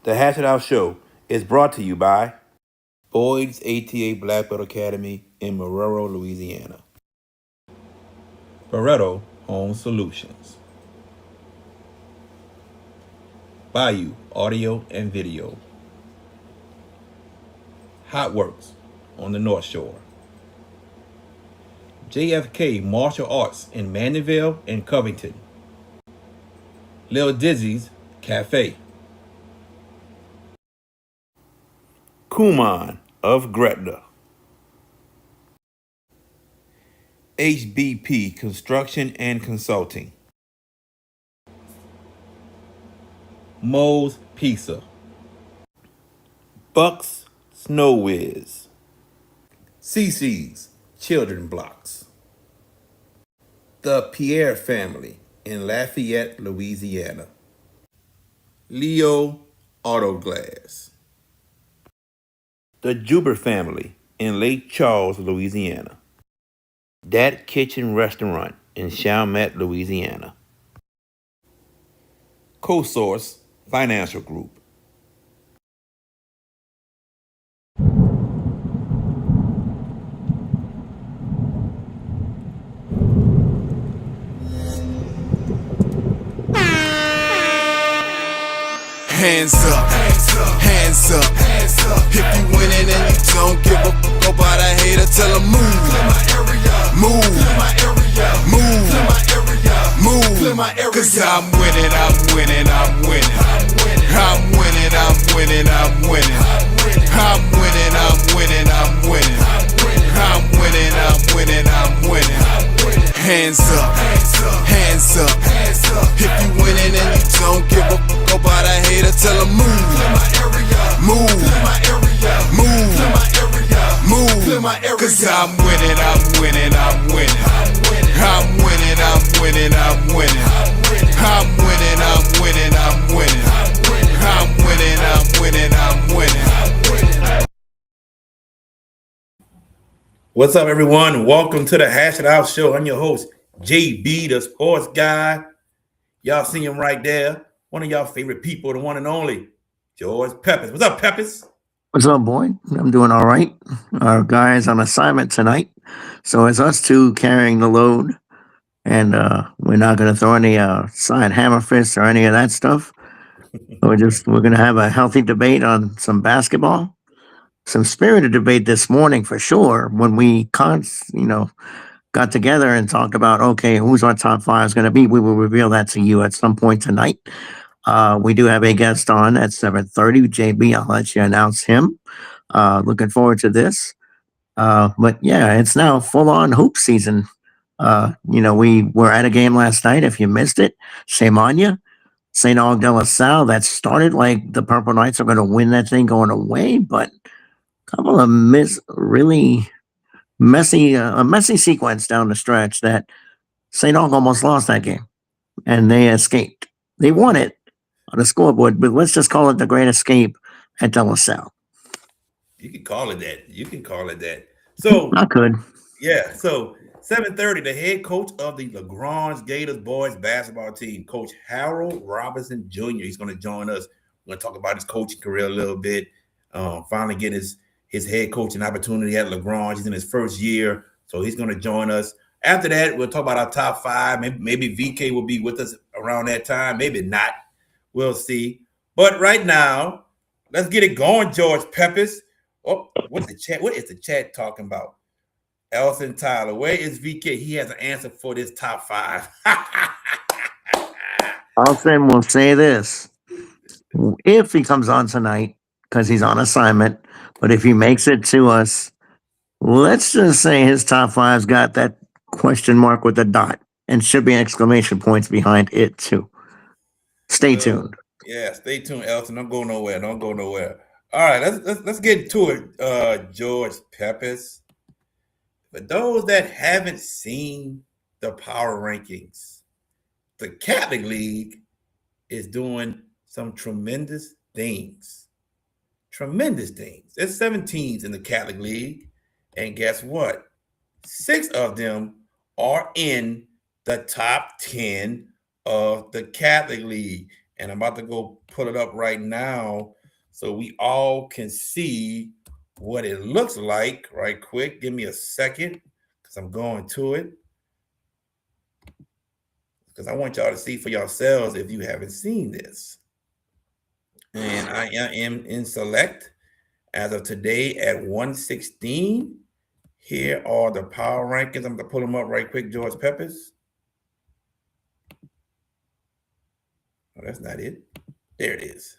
The Hash It Out Show is brought to you by Boyd's ATA Black Belt Academy in Marrero, Louisiana. Barreto Home Solutions. Bayou Audio and Video. Hot Works on the North Shore. JFK Martial Arts in Mandeville and Covington. Lil Dizzy's Cafe. Kuman of Gretna. HBP Construction and Consulting. Moe's Pizza. Bucks Snow Whiz. CC's Children Blocks. The Pierre Family in Lafayette, Louisiana. Leo Auto Glass. The Juber Family in Lake Charles, Louisiana. Dat Kitchen Restaurant in Chalmette, Louisiana. CoSource Financial Group. Hands up, hands up, hands up, hands up. If you winning and you don't give a fuck about a hater, tell them move. Clear my area, move. Clear my area, move. Clear my area, move. Clear my area. Cause I'm winning, I'm winning, I'm winning. I'm winning, I'm winning, I'm winning. I'm winning, I'm winning, I'm winning. I'm winning, I'm winning, I'm winning. Hands up, hands up, hands up. If you winning and you don't give a fuck about a hater, tell them move. Clear my area, move. Clear my area, move. Clear my area, move. Clear my area. Cause I'm winning, I'm winning, I'm winning. I'm winning, I'm winning, I'm winning. I'm winning, I'm winning, I'm winning. I'm winning, I'm winning, I'm winning. What's up, everyone? Welcome to the Hash It Out Show. I'm your host, JB, the sports guy. Y'all see him right there. One of y'all favorite people, the one and only, George Peppers. What's up, Peppers? What's up, boy? I'm doing all right. Our guy's on assignment tonight, so it's us two carrying the load, and we're not going to throw any side hammer fists or any of that stuff. We're going to have a healthy debate on some basketball, some spirited debate this morning for sure. When we got together and talked about okay, who's our top five is going to be, we will reveal that to you at some point tonight. We do have a guest on at 7:30. JB, I'll let you announce him. Looking forward to this. But yeah, it's now full on hoop season. We were at a game last night. If you missed it, shame on you. St. Aug de La Salle, that started like the Purple Knights are going to win that thing going away, but a couple of really messy, a messy sequence down the stretch that St. Aug almost lost that game and they escaped. They won it on the scoreboard, but let's just call it the Great Escape at De La Salle. You can call it that. You can call it that. So I could. Yeah. So 7:30, the head coach of the LaGrange Gators boys basketball team, Coach Harold Robinson Jr. He's going to join us. We're going to talk about his coaching career a little bit. Finally get his head coaching opportunity at LaGrange. He's in his first year, so he's going to join us. After that, we'll talk about our top five. Maybe VK will be with us around that time. Maybe not. We'll see. But right now, let's get it going, George Peppers. Oh, what is the chat talking about? Elson Tyler, where is VK? He has an answer for this top five. Elson will say this. If he comes on tonight, because he's on assignment, but if he makes it to us, let's just say his top five's got that question mark with a dot and should be exclamation points behind it too. Stay tuned. Yeah, stay tuned, Elson. Don't go nowhere. Don't go nowhere. All right, let's get to it, George Peppers. For those that haven't seen the power rankings, the Catholic League is doing some tremendous things. Tremendous things. There's 7 teams in the Catholic League, and guess what? 6 of them are in the top 10 of the Catholic League. And I'm about to go pull it up right now so we all can see what it looks like right quick. Give me a second because I'm going to it. Because I want y'all to see for yourselves if you haven't seen this. And I am in select as of today at 116. Here are the power rankings. I'm going to pull them up right quick, George Peppers. Oh, that's not it. There it is.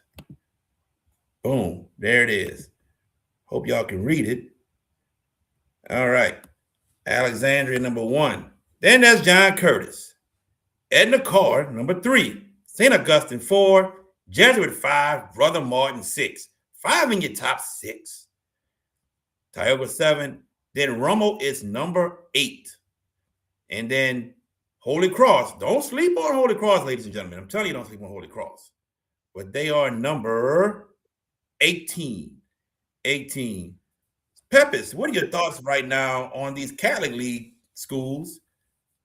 Boom. There it is. Hope y'all can read it. All right. Alexandria, number 1. Then there's John Curtis. Edna Carr, number 3. St. Augustine, 4. Jesuit, 5. Brother Martin, 6. 5 in your top 6. Tioga, 7. Then Rummel is number 8. And then Holy Cross. Don't sleep on Holy Cross, ladies and gentlemen. I'm telling you, don't sleep on Holy Cross. But they are number 18. 18. Peppers, what are your thoughts right now on these Catholic League schools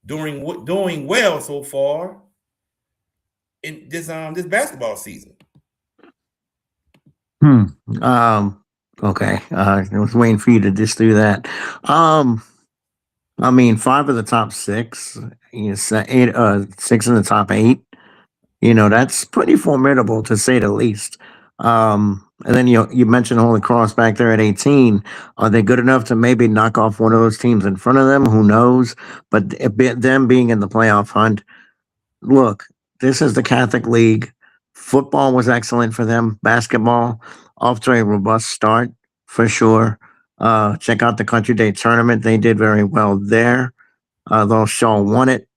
doing well so far in this basketball season? Okay. I was waiting for you to just do that. I mean, 5 of the top 6, eight, 6 in the top 8. That's pretty formidable to say the least. And then you mentioned Holy Cross back there at 18. Are they good enough to maybe knock off one of those teams in front of them? Who knows? But them being in the playoff hunt, look, this is the Catholic League. Football was excellent for them. Basketball off to a robust start for sure. Check out the Country Day tournament; they did very well there. Though Shaw won it,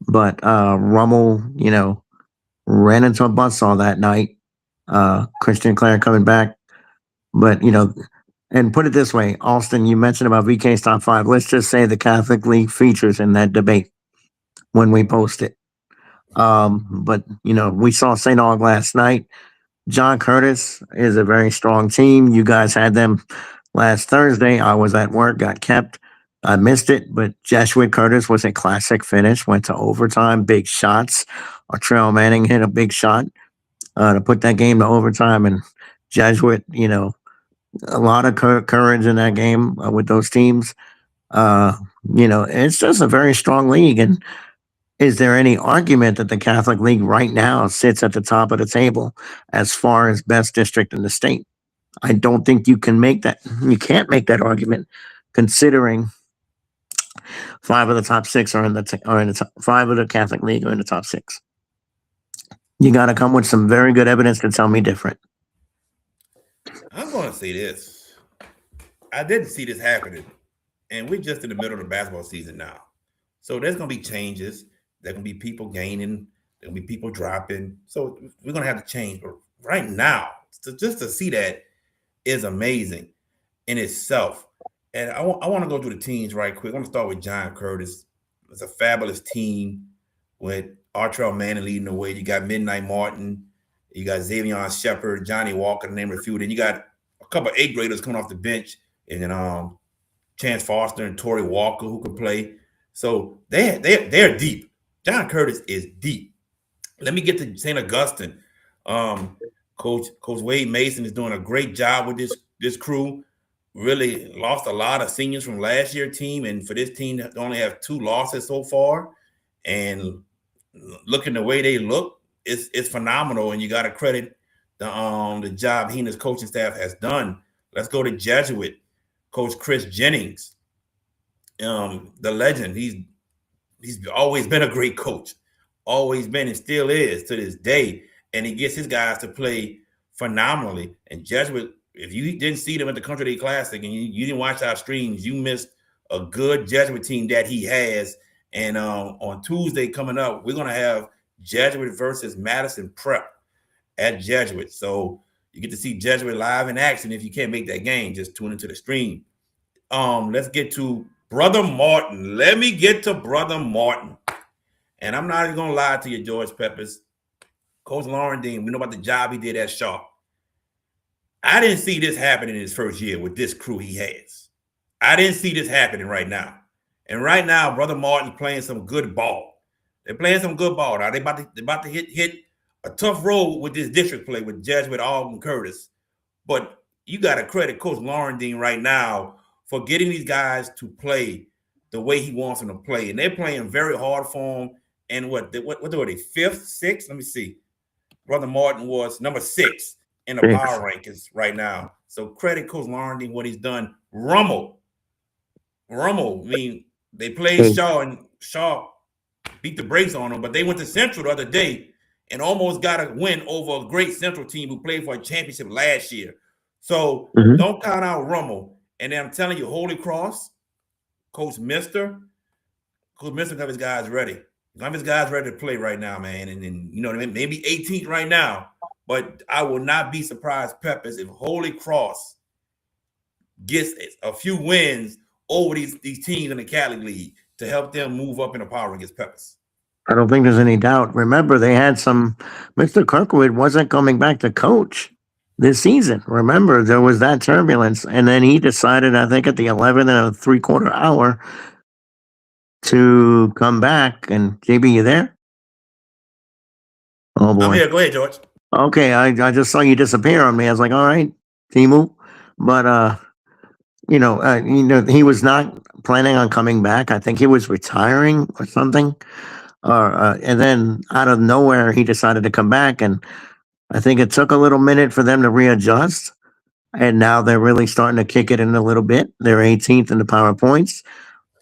but Rummel, ran into a buzzsaw that night. Christian Clare coming back, but and put it this way, Austin, you mentioned about VK's top 5. Let's just say the Catholic League features in that debate when we post it. But we saw St. Aug last night. John Curtis is a very strong team. You guys had them last Thursday. I was at work, got kept. I missed it, but Jesuit Curtis was a classic finish. Went to overtime, big shots. Trail Manning hit a big shot to put that game to overtime. And Jesuit, a lot of courage in that game with those teams. It's just a very strong league. And is there any argument that the Catholic League right now sits at the top of the table as far as best district in the state? I don't think you can make that. You can't make that argument, considering 5 of the top 6 are in the top. 5 of the Catholic League are in the top 6. You got to come with some very good evidence to tell me different. I'm going to say this. I didn't see this happening, and we're just in the middle of the basketball season now. So there's going to be changes. There's going to be people gaining. There's going to be people dropping. So we're going to have to change. But right now, just to see that is amazing in itself. And I want to go through the teams right quick. I want to start with John Curtis. It's a fabulous team with Artrell Manning leading the way. You got Midnight Martin. You got Xavier Shepard, Johnny Walker, to name a few. Then you got a couple of 8th graders coming off the bench, and then Chance Foster and Torrey Walker who can play. So they're deep. John Curtis is deep. Let me get to St. Augustine. Coach Wade Mason is doing a great job with this crew. Really lost a lot of seniors from last year's team, and for this team to only have 2 losses so far, and looking the way they look, it's phenomenal. And you got to credit the job he and his coaching staff has done. Let's go to Jesuit. Coach Chris Jennings, the legend. He's always been a great coach, always been and still is to this day. And he gets his guys to play phenomenally. And Jesuit, if you didn't see them at the Country Day Classic and you didn't watch our streams, you missed a good Jesuit team that he has. And on Tuesday coming up, we're going to have Jesuit versus Madison Prep at Jesuit. So you get to see Jesuit live in action. If you can't make that game, just tune into the stream. Let's get to Brother Martin. Let me get to Brother Martin. And I'm not even going to lie to you, George Peppers. Coach Lauren Dean, we know about the job he did at Shaw. I didn't see this happening in his first year with this crew he has. I didn't see this happening right now. And right now, Brother Martin's playing some good ball. They're playing some good ball. Now they're about to hit a tough road with this district play with Jesuit, Alton, Curtis. But you got to credit Coach Laurendine right now for getting these guys to play the way he wants them to play. And they're playing very hard for him. And what were they, fifth, sixth? Let me see. Brother Martin was number 6 in the power rankings right now. So credit Coach Laurendine what he's done. Rummel. I mean, they played Shaw, and Shaw beat the brakes on them, but they went to Central the other day and almost got a win over a great Central team who played for a championship last year. So don't count out Rummel. And then I'm telling you, Holy Cross, Coach Mister got his guys ready. Got his guys ready to play right now, man. And you know what I mean? Maybe 18th right now, but I will not be surprised, Peppers, if Holy Cross gets a few wins over these teams in the Cali League to help them move up in the power against Peppers. I don't think there's any doubt. Remember, they had Mr. Kirkwood wasn't coming back to coach this season. Remember, there was that turbulence, and then he decided, I think, at the 11 3/4 hour to come back. And JB, you there? Oh boy! I'm here. Go ahead, George. Okay, I just saw you disappear on me. I was like, all right, Timu, but he was not planning on coming back. I think he was retiring or something. And then out of nowhere, he decided to come back. And I think it took a little minute for them to readjust. And now they're really starting to kick it in a little bit. They're 18th in the power points.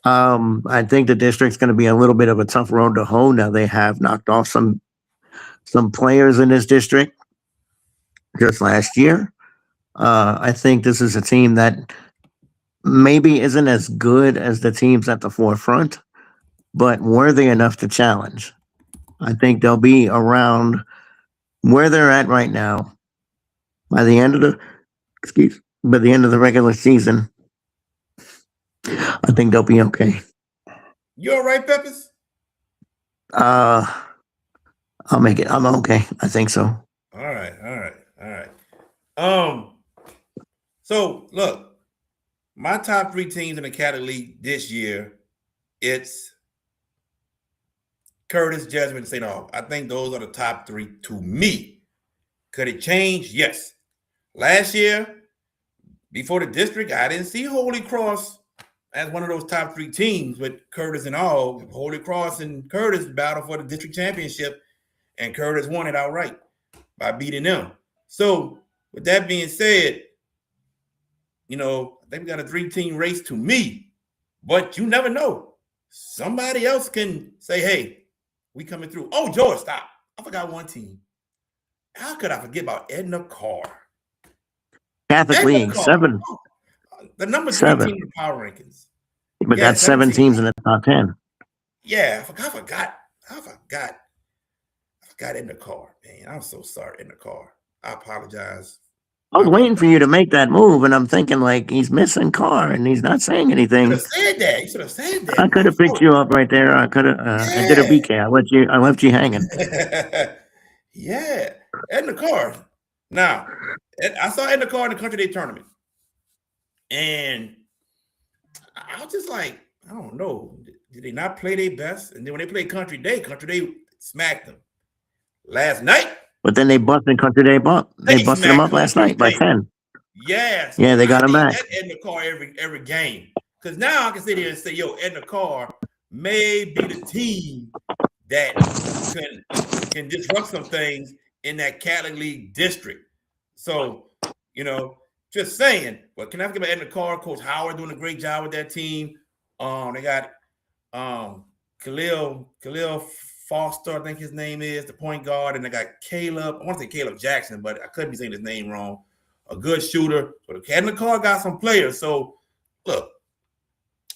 I think the district's going to be a little bit of a tough road to hoe. Now they have knocked off some players in this district just last year. I think this is a team that maybe isn't as good as the teams at the forefront, but worthy enough to challenge. I think they'll be around where they're at right now by the end of the regular season. I think they'll be okay. You all right, Peppers? I'll make it. I'm okay. I think so. All right. So look, my top 3 teams in the Cali League this year, it's Curtis, Jesuit, and St. Aug. I think those are the top 3 to me. Could it change? Yes. Last year, before the district, I didn't see Holy Cross as one of those top 3 teams with Curtis and Aug. Holy Cross and Curtis battled for the district championship, and Curtis won it outright by beating them. So with that being said, I think we got a 3-team race to me, but you never know. Somebody else can say, hey, we coming through. Oh, George, stop. I forgot one team. How could I forget about Edna Carr? Catholic League, Carr. 7. The number 3 team in the power rankings. But that's 7 teams in the top 10. Yeah, I forgot Edna Carr, man. I'm so sorry, Edna Carr. I apologize. I was waiting for you to make that move, and I'm thinking, like, he's missing Carr, and he's not saying anything. You should have said that. I could have picked you up right there. I could have. I did a BK. I left you hanging. Yeah, Edna Carr. Now, I saw Edna Carr in the Country Day tournament, and I was just like, I don't know. Did they not play their best? And then when they played Country Day smacked them. Last night. But then they busted Country Day up. They busted them up last night by 10. Yes. Yeah, they got him back. Edna Carr every game. Because now I can sit here and say, Edna Carr may be the team that can disrupt some things in that Cali League district. So, just saying. But can I forget about Edna Carr? Coach Howard doing a great job with that team. They got Khalil Foster, I think his name is, the point guard, and they got Caleb. I want to say Caleb Jackson, but I could be saying his name wrong. A good shooter. But Edna Carr got some players. So, look,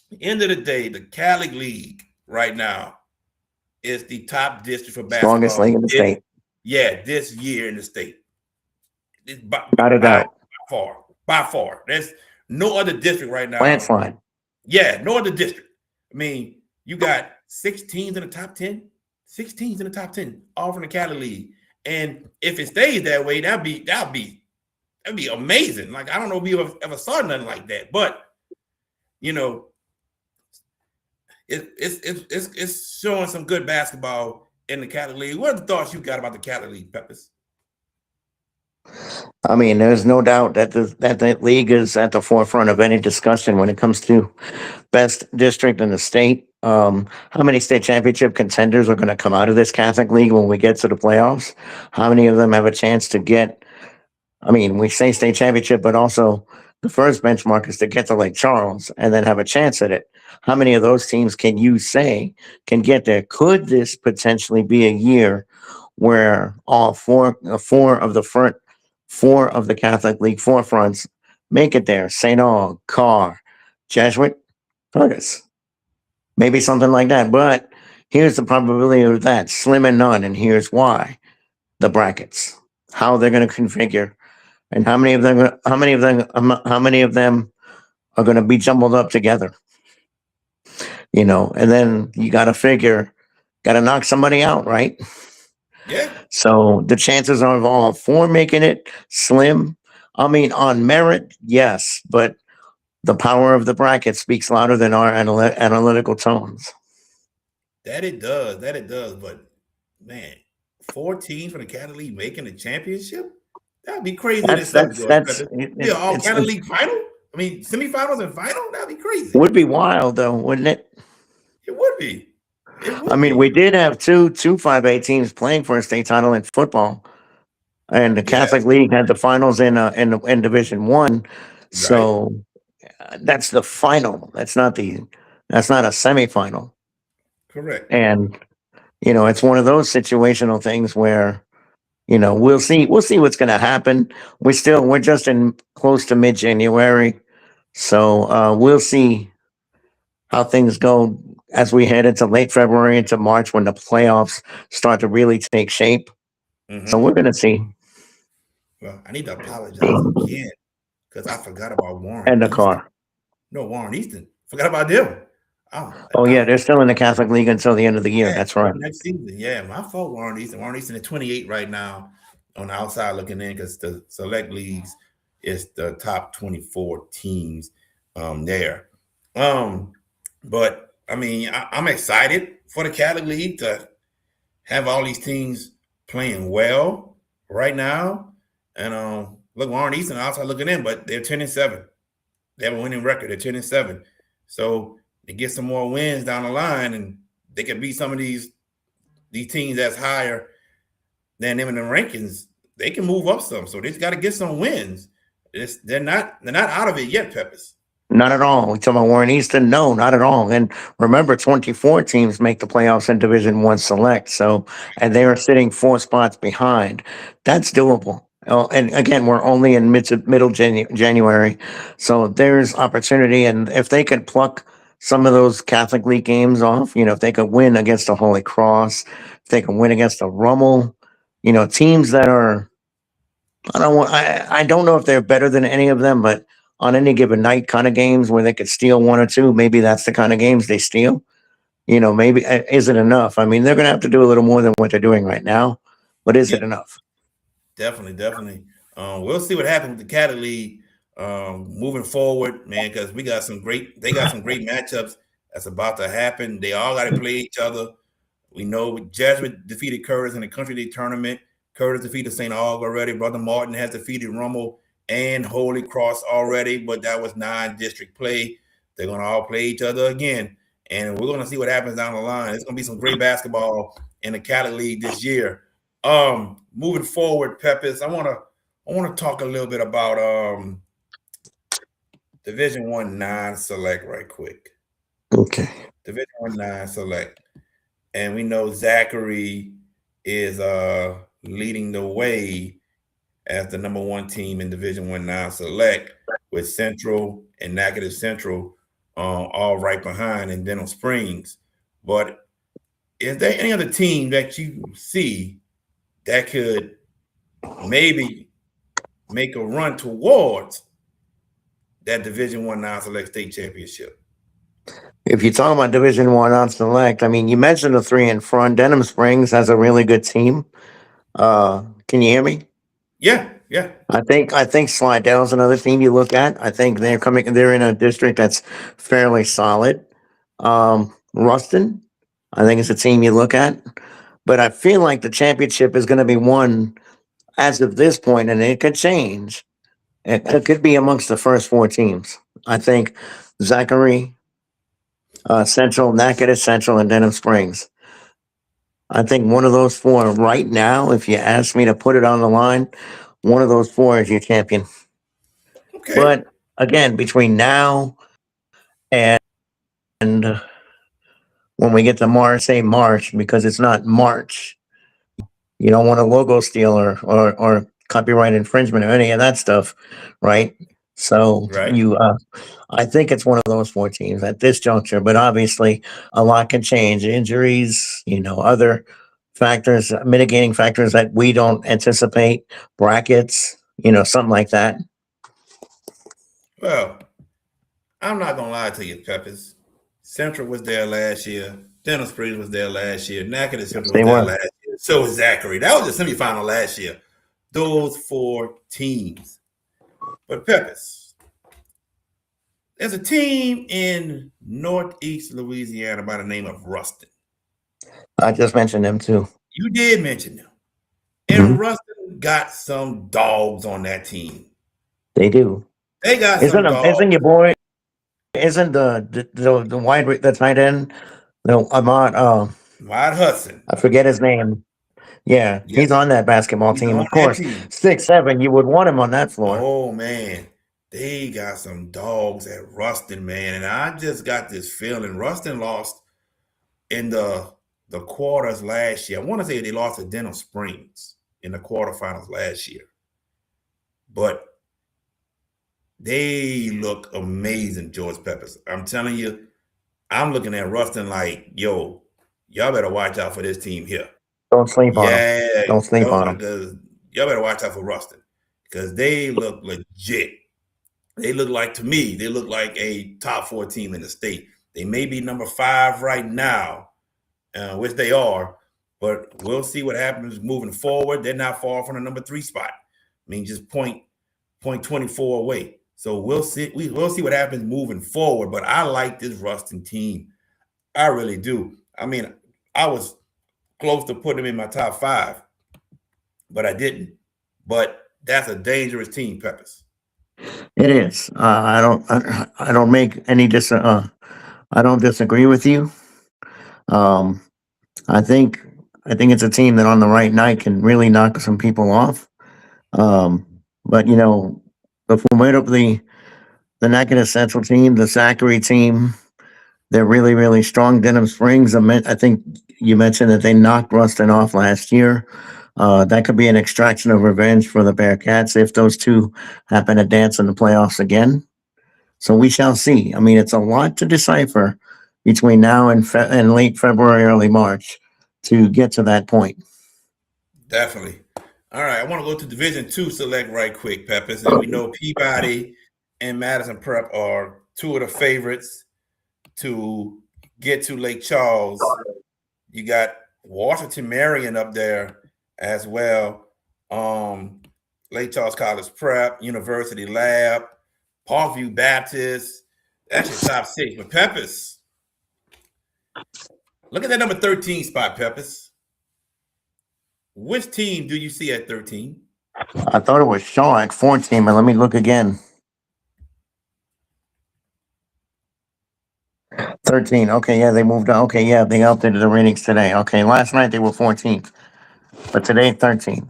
at the end of the day, the Cali League right now is the top district for basketball. Strongest league in the state. Yeah, this year in the state. Got it out. By far. There's no other district right now. Landslide. Yeah, no other district. I mean, you got 6 teams in the top 10. 6 teams in the top 10, all from the Cali League. And if it stays that way, that'd be amazing. Like, I don't know if we ever saw nothing like that. But, it's showing some good basketball in the Catholic League. What are the thoughts you got about the Catholic League, Peppers? I mean, there's no doubt that that league is at the forefront of any discussion when it comes to best district in the state. How many state championship contenders are going to come out of this Catholic League when we get to the playoffs? How many of them have a chance to get? I mean, we say state championship, but also the first benchmark is to get to Lake Charles and then have a chance at it. How many of those teams can you say can get there? Could this potentially be a year where all four of the Catholic League forefronts make it there? St. Aug, Carr, Jesuit, Fergus, maybe something like that. But here's the probability of that: slim and none. And here's why: the brackets, how they're going to configure, and how many of them are going to be jumbled up together. And then you got to figure, got to knock somebody out, right? Yeah, So the chances are of all four making it slim. I mean, on merit, yes, but the power of the bracket speaks louder than our analytical tones. that it does. That it does. But man, 4 teams from the Catholic League making the championship? That'd be crazy in itself, George That's Peppers. We are all Catholic it League final? I mean, semifinals and final? That'd be crazy. would be wild though, wouldn't it? It would be. It I would mean, we be. did have two 5A teams playing for a state title in football, and the Catholic Yes. League had the finals in Division One. Right. So that's the final. That's not a semifinal. Correct. And it's one of those situational things where we'll see what's going to happen. We're just in close to mid January, so we'll see how things go as we head into late February into March when the playoffs start to really take shape. So we're Hmm. going to see. Well, I need to apologize again because I forgot about Warren And the Easton. car. No, Warren Easton. Forgot about them. Oh, Oh yeah, oh, they're still in the Catholic League until the end of the year. yeah, That's right. next season. Yeah, my fault, Warren Easton. Warren Easton at 28 right now on the outside looking in because the select leagues is the top 24 teams there. Um, but I mean, I'm excited for the Catholic League to have all these teams playing well right now. And look, Warren Easton outside looking in, but they're 10-7. They have a winning record. They're 10-7. So they get some more wins down the line, and they can beat some of these teams that's higher than them in the rankings. They can move up some. So they just got to get some wins. They're not out of it yet, Peppers. Not at all. We talk about Warren Easton. No, not at all. And remember, 24 teams make the playoffs in Division One Select. So, and they are sitting four spots behind. That's doable. Oh, and again, we're only in middle January, so there's opportunity. And if they could pluck some of those Catholic League games off, if they could win against the Holy Cross, if they can win against the Rummel, teams that are I don't know if they're better than any of them, but on any given night kind of games where they could steal one or two, maybe that's the kind of games they steal. Maybe is it enough? I mean, they're going to have to do a little more than what they're doing right now, but is Yeah, it enough? definitely, definitely. We'll see what happens with the Catholic League moving forward, man, because they got some great matchups that's about to happen. They all got to play each other. We know Jesuit defeated Curtis in the Country League tournament. Curtis defeated St. Aug already. Brother Martin has defeated Rummel and Holy Cross already, but that was non-district play. They're going to all play each other again, and we're going to see what happens down the line. It's going to be some great basketball in the Catholic League this year. Moving forward, Peppers, I want to talk a little bit about Division One non-select right quick. Okay. Division One non-select. And we know Zachary is leading the way as the number one team in Division One non-select, with Central and Natchitoches Central all right behind, and Dental Springs. But is there any other team that you see that could maybe make a run towards that Division One non-select state championship? If you talk about Division One on select, I mean, you mentioned the three in front. Denham Springs has a really good team. Can you hear me? Yeah, yeah. I think Slidell is another team you look at. I think they're in a district that's fairly solid. Ruston, I think it's a team you look at. but I feel like the championship is going to be won as of this point, and it could change. It could be amongst the first four teams. I think Zachary, Central, Natchitoches Central, and Denham Springs. I think one of those four right now, if you ask me to put it on the line, one of those four is your champion. Okay. But again, between now and when we get to March, say March, because it's not March. You don't want a logo steal or copyright infringement or any of that stuff, right? So Right. you, I think it's one of those four teams at this juncture. But obviously, a lot can change. Injuries, other factors, mitigating factors that we don't anticipate, brackets, something like that. Well, I'm not gonna lie to you, Peppers. Central was there last year. Denham Springs was there last year. Natchitoches Central was They there were. last year. So was Zachary. That was the semifinal last year. Those four teams. But Peppers, there's a team in Northeast Louisiana by the name of Ruston. I just mentioned them too. You did mention them. Hmm. And Ruston got some dogs on that team. They do. They got Isn't some isn't dogs. your boy? Isn't the the tight end? No, Ahmad. Rod Hudson. I forget his name. Yeah, Yep. he's on that basketball He's team. on Of that course, team. 6'7", you would want him on that floor. Oh man, they got some dogs at Ruston, man, and I just got this feeling Ruston lost in the quarters last year. I want to say they lost to Denham Springs in the quarterfinals last year, but they look amazing, George Peppers. I'm telling you, I'm looking at Ruston like, yo, y'all better watch out for this team here. Don't sleep on him. Yeah, Don't sleep on him. y'all better watch out for Ruston because they look legit. They look like, to me, they look like a top four team in the state. They may be number 5 right now, which they are, but we'll see what happens moving forward. They're not far from the number 3 spot. I mean, just point 24 away. So we'll see. We'll see what happens moving forward. But I like this Ruston team. I really do. I mean, I was close to putting them in my top 5, but I didn't. But that's a dangerous team, Peppers. It is. I don't make any I don't disagree with you. Um, I think. I think it's a team that on the right night can really knock some people off. Um, but the formidable the Naked Central team, the Zachary team, they're really, really strong. Denham Springs, I think you mentioned that they knocked Ruston off last year. That could be an extraction of revenge for the Bearcats if those two happen to dance in the playoffs again. So we shall see. I mean, it's a lot to decipher between now and late February, early March to get to that point. Definitely. All right, I want to go to Division Two select right quick, Peppers, and we know Peabody and Madison Prep are two of the favorites to get to Lake Charles. You got Washington Marion up there as well. Lake Charles College Prep, University Lab, Parkview Baptist. That's your top 6. But Peppers, look at that number 13 spot, Peppers. Which team do you see at 13? I thought it was Shaw at 14, but let me look again. 13. Okay, yeah, they moved on. Okay, yeah, they updated the ratings today. Okay, last night they were 14th, but today 13.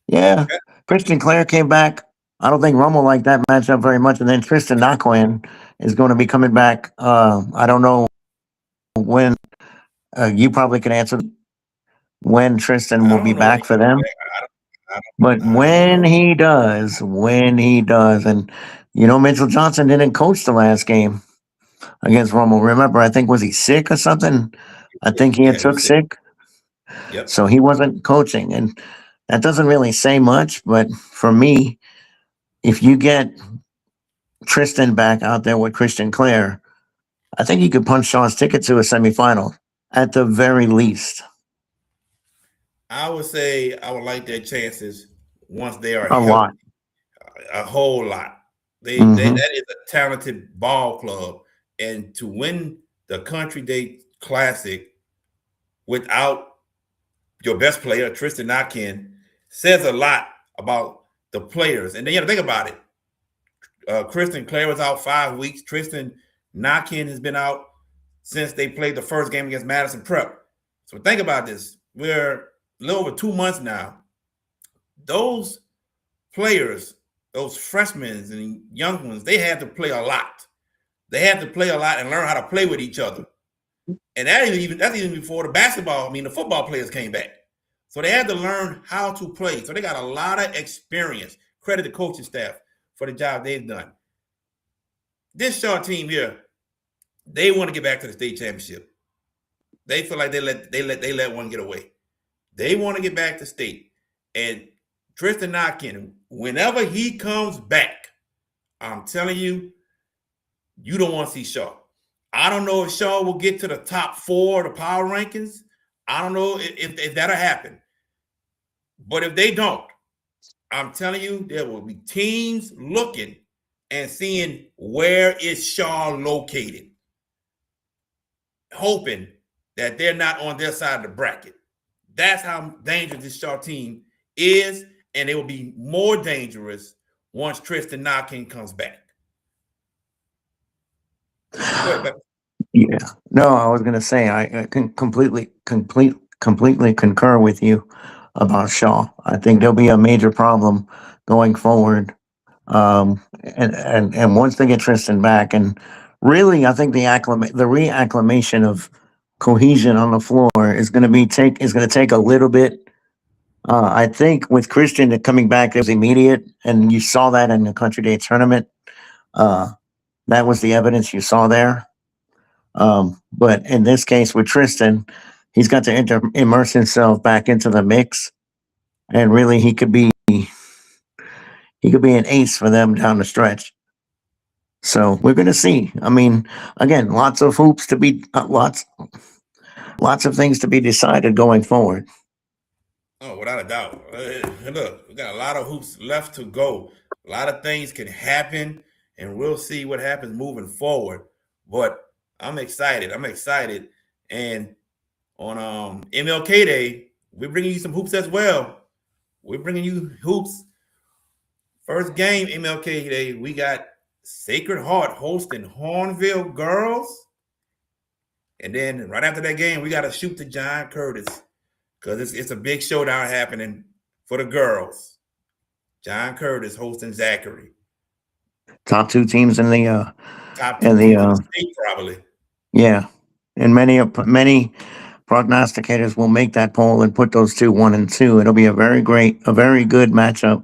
Yeah, Christian Clare came back. I don't think Rummel liked that matchup very much. And then Tristan Nakwan is going to be coming back. I don't know when. You probably could answer when Tristan I will be don't know when back he's for coming them. back. But I don't know. when he does, and Mitchell Johnson didn't coach the last game against Rummel. Remember, I think was he sick or something? I think he had Yeah, he took was sick. sick, Yep. so he wasn't coaching, and that doesn't really say much. But for me, if you get Tristan back out there with Christian Clare, I think he could punch Shaw's ticket to a semifinal at the very least. I would say I would like their chances once they are A lot. healthy. A whole lot. They Hmm. that is a talented ball club, and to win the Country Day Classic without your best player, Tristan Notkin, says a lot about the players. And then you have to think about it. Kristen Clare was out 5 weeks. Tristan Notkin has been out since they played the first game against Madison Prep. So think about this. We're a little over 2 months now. Those players, those freshmen and young ones, they had to play a lot. They had to play a lot and learn how to play with each other. And that's even before the football players came back. So they had to learn how to play. So they got a lot of experience. Credit the coaching staff for the job they've done. This Shaw team here, they want to get back to the state championship. They feel like they let one get away. They want to get back to state. And Tristan Notkin, whenever he comes back, I'm telling you, you don't want to see Shaw. I don't know if Shaw will get to the top 4 of the power rankings. I don't know if that'll happen. But if they don't, I'm telling you, there will be teams looking and seeing where is Shaw located, hoping that they're not on their side of the bracket. That's how dangerous this Shaw team is, and it will be more dangerous once Tristan Notkin comes back. Go ahead, Yeah. No, I was going to say I can completely concur with you about Shaw. I think there'll be a major problem going forward. And once they get Tristan back, and really, I think the reacclimation of cohesion on the floor is going to take a little bit. I think with Christian coming back, it was immediate, and you saw that in the Country Day tournament. That was the evidence you saw there. But in this case with Tristan, he's got to immerse himself back into the mix, and really he could be an ace for them down the stretch. So we're going to see. I mean, again, lots of hoops to be lots of things to be decided going forward. Oh, without a doubt. Look, we got a lot of hoops left to go. A lot of things can happen, and we'll see what happens moving forward. But I'm excited. And on MLK Day, we're bringing you some hoops as well. We're bringing you hoops. First game, MLK Day, we got Sacred Heart hosting Hornville Girls. And then right after that game, we got to shoot to John Curtis because it's a big showdown happening for the girls. John Curtis hosting Zachary. Top 2 teams in the Top in two the teams in the state, probably. yeah, and many prognosticators will make that poll and put those 1 and 2. It'll be a very good matchup.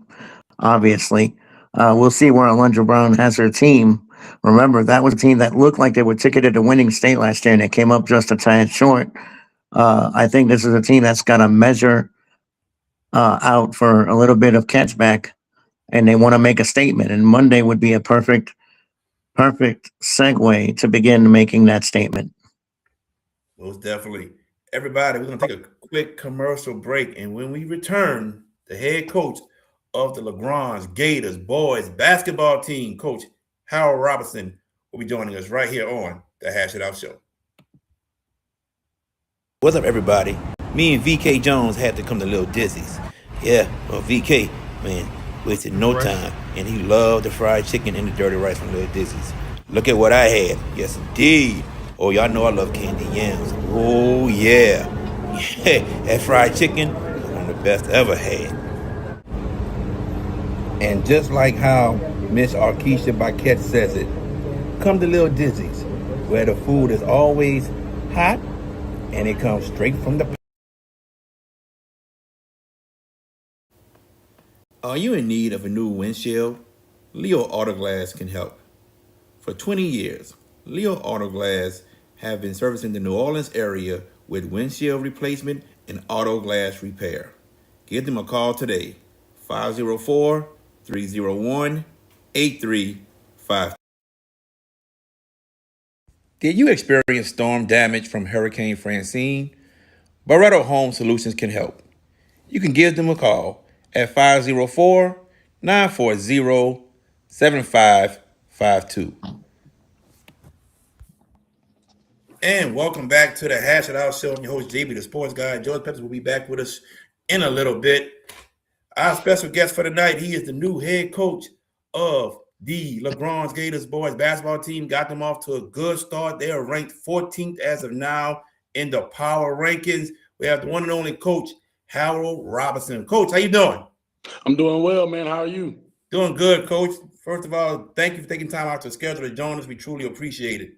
Obviously, we'll see where Alundra Brown has her team. Remember, that was a team that looked like they were ticketed to winning state last year, and they came up just a tad short. I think this is a team that's got to measure out for a little bit of catchback, and they want to make a statement. And Monday would be a perfect segue to begin making that statement. Most definitely. Everybody, we're going to take a quick commercial break. And when we return, the head coach of the LaGrange Gators boys basketball team, Coach Harold Robinson, will be joining us right here on the Hash It Out Show. What's up, everybody? Me and VK Jones had to come to Little Dizzy's. Yeah, well, VK, man, wasted no time. And he loved the fried chicken and the dirty rice from Little Dizzy's. Look at what I had. Yes, indeed. Oh, y'all know I love candy yams. Oh, yeah. Yeah, that fried chicken was one of the best I ever had. And just like how Miss Arkisha Baquette says it, come to Little Dizzy's, where the food is always hot and it comes straight from the. Are you in need of a new windshield? Leo Autoglass can help. For 20 years, Leo Autoglass have been servicing the New Orleans area with windshield replacement and auto glass repair. Give them a call today, 504-301-8353. Did you experience storm damage from Hurricane Francine? Barretto Home Solutions can help. You can give them a call at 504-940-7552. And welcome back to the Hash It Out Show. I'm your host, JB, the sports guy. George Peppers will be back with us in a little bit. Our special guest for tonight, he is the new head coach of the LaGrange Gators boys basketball team. Got them off to a good start. They are ranked 14th as of now in the power rankings. We have the one and only coach, Harold Robinson. Coach, how you doing? I'm doing well, man. How are you? Doing good, Coach. First of all, thank you for taking time out to schedule to join us. We truly appreciate it.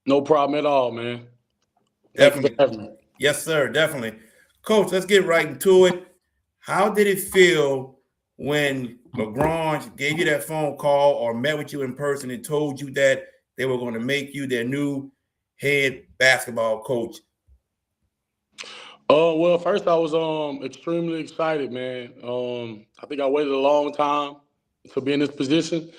No problem at all, man. Thank you for Definitely. having me. Yes, sir. Definitely. Coach, let's get right into it. How did it feel when LaGrange gave you that phone call or met with you in person and told you that they were going to make you their new head basketball coach? Well, first I was extremely excited, man. I think I waited a long time to be in this position.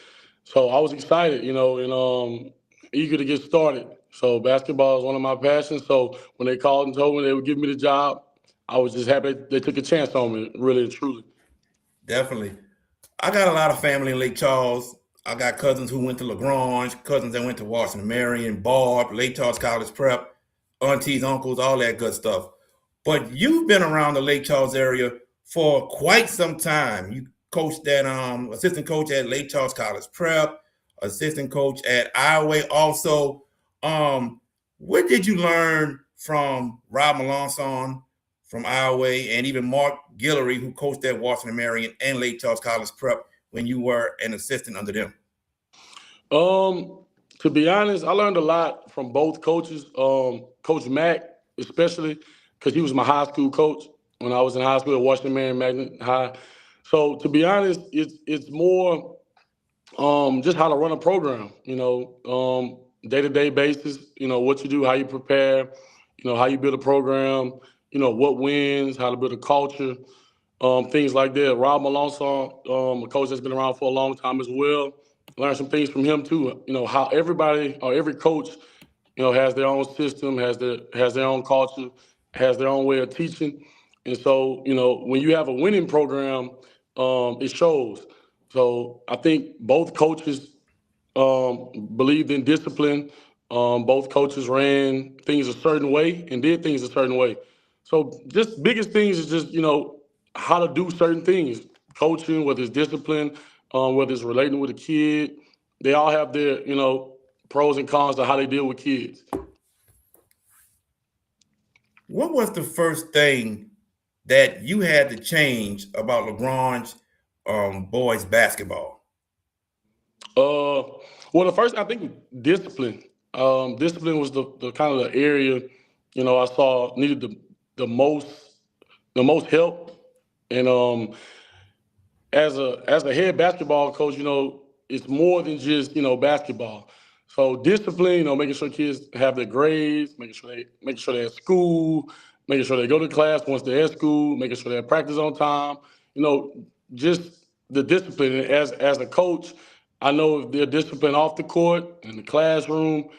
So I was excited, and eager to get started. So basketball is one of my passions. So when they called and told me they would give me the job, I was just happy they took a chance on me, really and truly. Definitely. I got a lot of family in Lake Charles. I got cousins who went to LaGrange, cousins that went to Washington Marion, Barb, Lake Charles College Prep, aunties, uncles, all that good stuff. But you've been around the Lake Charles area for quite some time. You coached that assistant coach at Lake Charles College Prep, assistant coach at Iowa also. What did you learn from Rob Melanson from Iowa and even Mark Guillory, who coached at Washington Marion and Lake Charles College Prep when you were an assistant under them? To be honest, I learned a lot from both coaches. Coach Mack, especially, because he was my high school coach when I was in high school at Washington Marion Magnet High. So to be honest, it's more just how to run a program, day-to-day basis, what you do, how you prepare, how you build a program, what wins, how to build a culture, things like that. Rob Melanson, a coach that's been around for a long time as well. Learned some things from him too. How everybody or every coach, has their own system, has their own culture, has their own way of teaching. And so, when you have a winning program, it shows. So I think both coaches believed in discipline. Both coaches ran things a certain way and did things a certain way. So just biggest things is just how to do certain things. Coaching, whether it's discipline, whether it's relating with a kid, they all have their pros and cons to how they deal with kids. What was the first thing that you had to change about LaGrange boys basketball? Well, the first I think discipline. Discipline was the kind of the area I saw needed the most help. And as a head basketball coach, it's more than just basketball. So discipline, making sure kids have their grades, making sure they're at school, making sure they go to class once they're at school, making sure they're at practice on time. Just the discipline. And as a coach, I know if they're disciplined off the court in the classroom,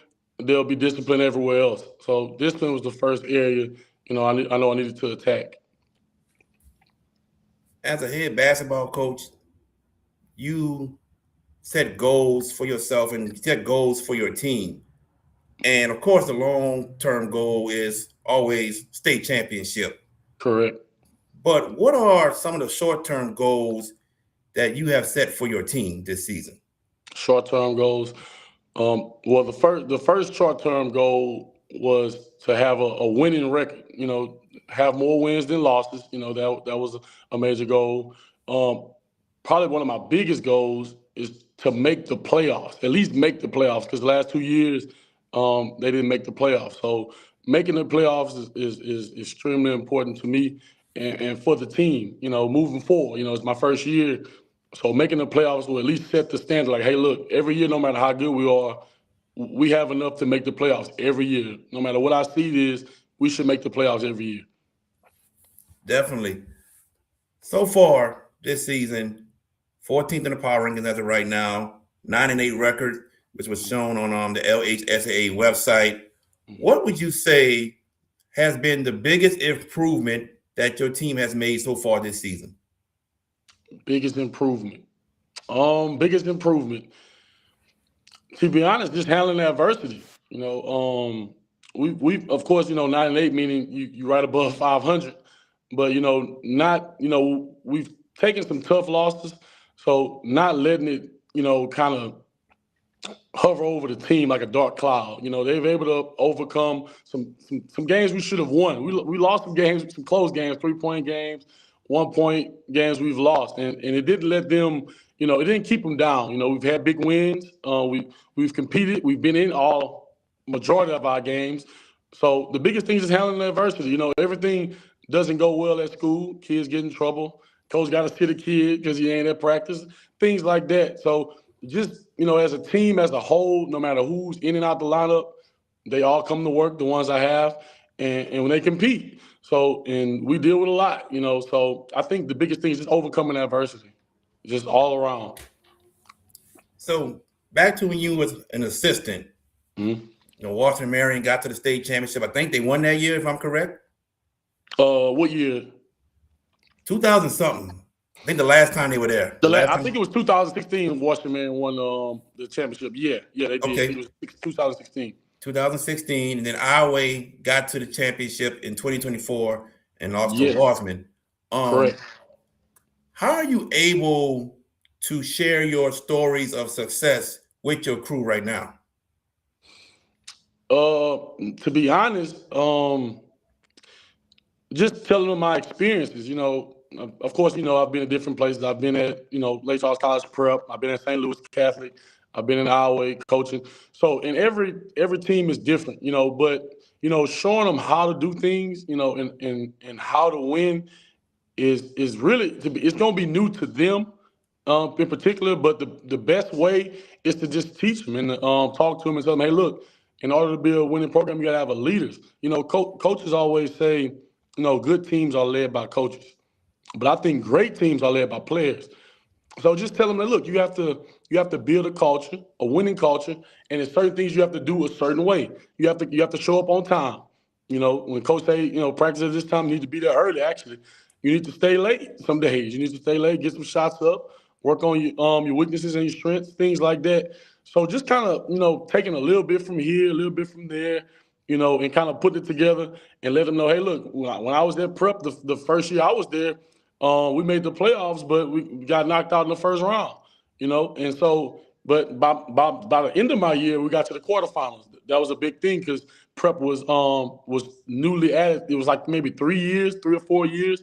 they'll be disciplined everywhere else. So discipline was the first area I know I needed to attack. As a head basketball coach, you set goals for yourself and set goals for your team. And of course, the long-term goal is always state championship. Correct. But what are some of the short-term goals that you have set for your team this season? Short-term goals. Well, the first short-term goal was to have a winning record. Have more wins than losses. That was a major goal. Probably one of my biggest goals is to make the playoffs. At least make the playoffs, because the last 2 years they didn't make the playoffs. So making the playoffs is extremely important to me and for the team. Moving forward. It's my first year. So making the playoffs will at least set the standard. Like, hey, look, every year, no matter how good we are, we have enough to make the playoffs every year. No matter what our seed is, we should make the playoffs every year. Definitely. So far this season, 14th in the power rankings as of right now, 9-8 record, which was shown on the LHSAA website. What would you say has been the biggest improvement that your team has made so far this season? Biggest improvement. Biggest improvement. To be honest, just handling adversity. we of course 9-8 meaning you right above 500, but not we've taken some tough losses, so not letting it kind of hover over the team like a dark cloud. They've able to overcome some games we should have won. We lost some games, some close games, 3-point games, 1-point games we've lost, and it didn't let them. It didn't keep them down. We've had big wins. We've competed. We've been in all majority of our games. So the biggest thing is just handling adversity. Everything doesn't go well at school. Kids get in trouble. Coach got to sit a kid because he ain't at practice. Things like that. So just as a team, as a whole, no matter who's in and out the lineup, they all come to work. The ones I have, and when they compete. So and we deal with a lot. So I think the biggest thing is just overcoming adversity, just all around. So back to when you was an assistant. Mm-hmm. Washington Marion got to the state championship. I think they won that year, if I'm correct. What year? 2000 something. I think the last time they were there. I think it was 2016. Washington Marion won the championship. Yeah, they did. Okay. It was 2016. 2016, and then Iowa got to the championship in 2024 and lost to Walsman. Correct. How are you able to share your stories of success with your crew right now? To be honest, just telling them my experiences. Of course, I've been at different places. I've been at, Lake Charles College Prep. I've been at St. Louis Catholic. I've been in Iowa coaching. So, and every team is different, but, showing them how to do things, and how to win is really, it's going to be new to them in particular, but the best way is to just teach them and talk to them and tell them, hey, look, in order to be a winning program, you got to have a leaders. Coaches always say, good teams are led by coaches. But I think great teams are led by players. So just tell them that, look, you have to build a culture, a winning culture, and there's certain things you have to do a certain way. You have to show up on time. When coach say, practice at this time, you need to be there early, actually. You need to stay late some days. You need to stay late, get some shots up, work on your weaknesses and your strengths, things like that. So just kind of, taking a little bit from here, a little bit from there, and kind of put it together and let them know, hey, look, when I was at prep, the first year I was there, we made the playoffs, but we got knocked out in the first round, and so, but by the end of my year, we got to the quarterfinals. That was a big thing because prep was newly added. It was like maybe 3 or 4 years.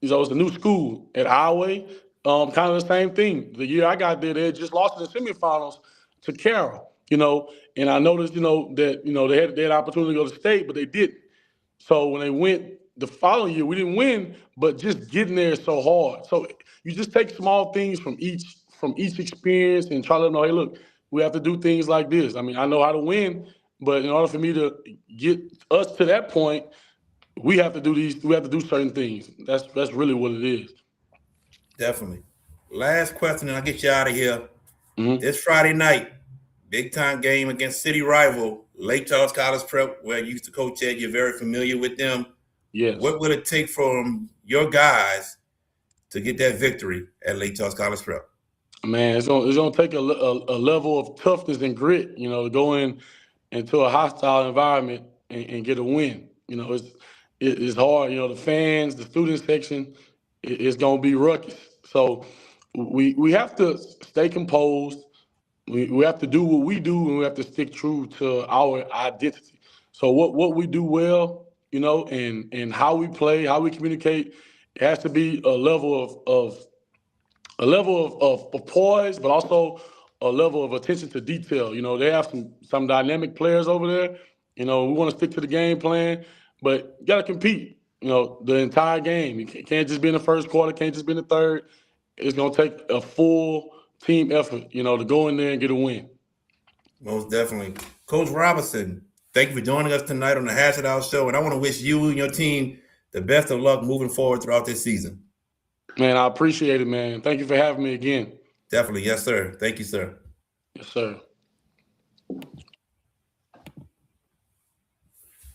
It was a new school at Iowa. Kind of the same thing. The year I got there, they had just lost in the semifinals to Carroll, and I noticed, that, they had opportunity to go to state, but they didn't. So when they went the following year, we didn't win, but just getting there is so hard. So you just take small things from each experience and try to let them know, hey, look, we have to do things like this. I mean, I know how to win, but in order for me to get us to that point, we have to do certain things. That's really what it is. Definitely. Last question, and I'll get you out of here. Mm-hmm. This Friday night, big time game against city rival Lake Charles College Prep, where you used to coach at. You're very familiar with them. Yes. What would it take from your guys to get that victory at Lake Charles College Prep? Man, it's gonna take a level of toughness and grit, to go into a hostile environment and get a win. It's hard. The fans, the student section, it's gonna be ruckus. So we have to stay composed. We have to do what we do, and we have to stick true to our identity. So what we do well, and how we play, how we communicate, it has to be a level of poise, but also a level of attention to detail. They have some dynamic players over there. We want to stick to the game plan, but you got to compete, the entire game. You can't just be in the first quarter, can't just be in the third. It's going to take a full team effort, to go in there and get a win. Most definitely. Coach Robinson, thank you for joining us tonight on the Hash It Out Show, and I want to wish you and your team the best of luck moving forward throughout this season. Man, I appreciate it, man. Thank you for having me again. Definitely. Yes, sir. Thank you, sir. Yes, sir.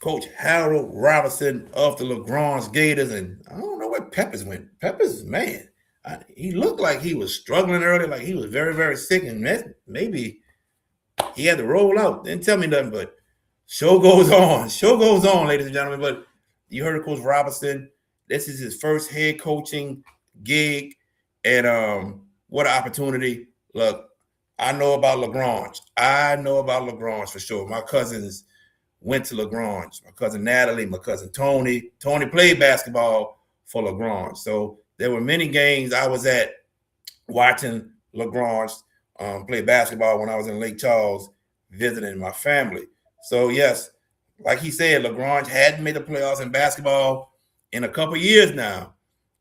Coach Harold Robinson of the LaGrange Gators, and I don't know where Peppers went. Peppers, man, he looked like he was struggling early, like he was very, very sick, and maybe he had to roll out. Didn't tell me nothing, but show goes on. Show goes on, ladies and gentlemen. But you heard of Coach Robinson. This is his first head coaching gig, and what an opportunity. Look, I know about LaGrange. I know about LaGrange for sure. My cousins went to LaGrange. My cousin Natalie, my cousin Tony. Tony played basketball for LaGrange. So there were many games I was at watching LaGrange play basketball when I was in Lake Charles visiting my family. So, yes, like he said, LaGrange hadn't made the playoffs in basketball in a couple years now.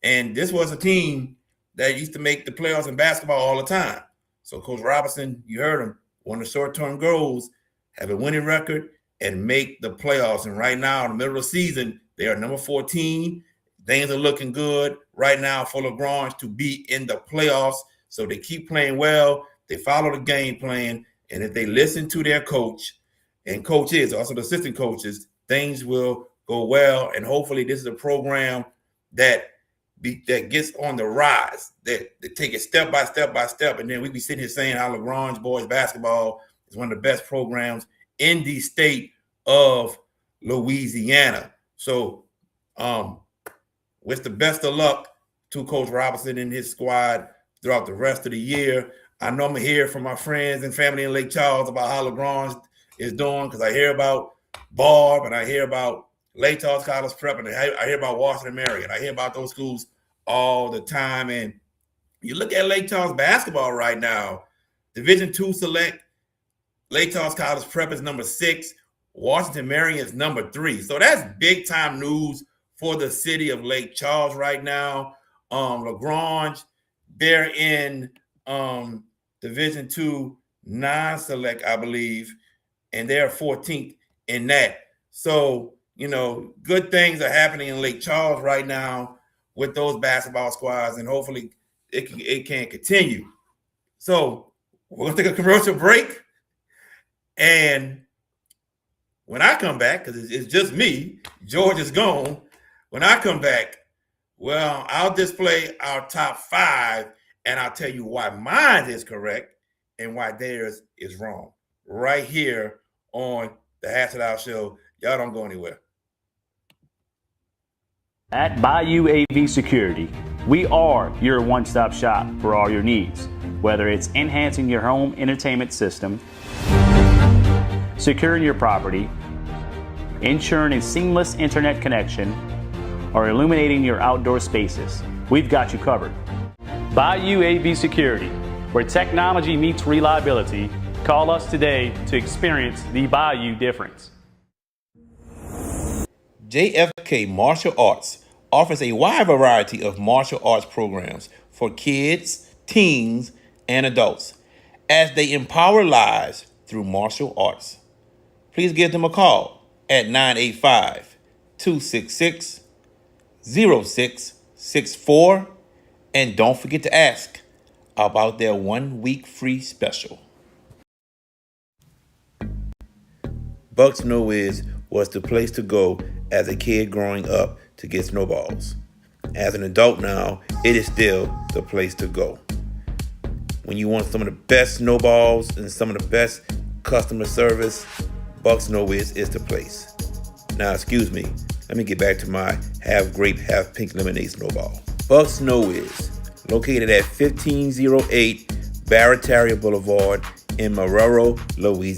And this was a team that used to make the playoffs in basketball all the time. So Coach Robinson, you heard him, one of the short-term goals, have a winning record and make the playoffs. And right now, in the middle of the season, they are number 14. Things are looking good right now for LaGrange to be in the playoffs. So they keep playing well. They follow the game plan. And if they listen to their coach and coaches, also the assistant coaches, things will go well. And hopefully this is a program that gets on the rise, that take it step by step by step. And then we be sitting here saying how LaGrange boys basketball is one of the best programs in the state of Louisiana. So wish the best of luck to Coach Robinson and his squad throughout the rest of the year. I know I'm going to hear from my friends and family in Lake Charles about how LaGrange is doing, because I hear about Barb and I hear about Lake Charles College Prep, and I hear about Washington Marion. I hear about those schools all the time. And you look at Lake Charles basketball right now, Division II select, Lake Charles College Prep is number 6, Washington Marion is number 3. So that's big time news for the city of Lake Charles right now. LaGrange, they're in Division II non-select, I believe, and they're 14th in that. So, good things are happening in Lake Charles right now with those basketball squads, and hopefully it can continue. So we're going to take a commercial break. And when I come back, because it's just me, George is gone. When I come back, well, I'll display our top 5, and I'll tell you why mine is correct and why theirs is wrong. Right here on the Hash It Out Show. Y'all don't go anywhere. At Bayou AV Security, we are your one-stop shop for all your needs, whether it's enhancing your home entertainment system, securing your property, ensuring a seamless internet connection, or illuminating your outdoor spaces. We've got you covered. Bayou AV Security, where technology meets reliability. Call us today to experience the Bayou difference. JFK Martial Arts offers a wide variety of martial arts programs for kids, teens, and adults as they empower lives through martial arts. Please give them a call at 985-266-0664, and don't forget to ask about their 1-week free special. Bucks No Wiz was the place to go as a kid growing up to get snowballs. As an adult now, it is still the place to go. When you want some of the best snowballs and some of the best customer service, Bucks No Wiz is the place. Now, excuse me, let me get back to my half grape, half pink lemonade snowball. Bucks No Wiz, located at 1508 Barataria Boulevard in Marrero, Louisiana.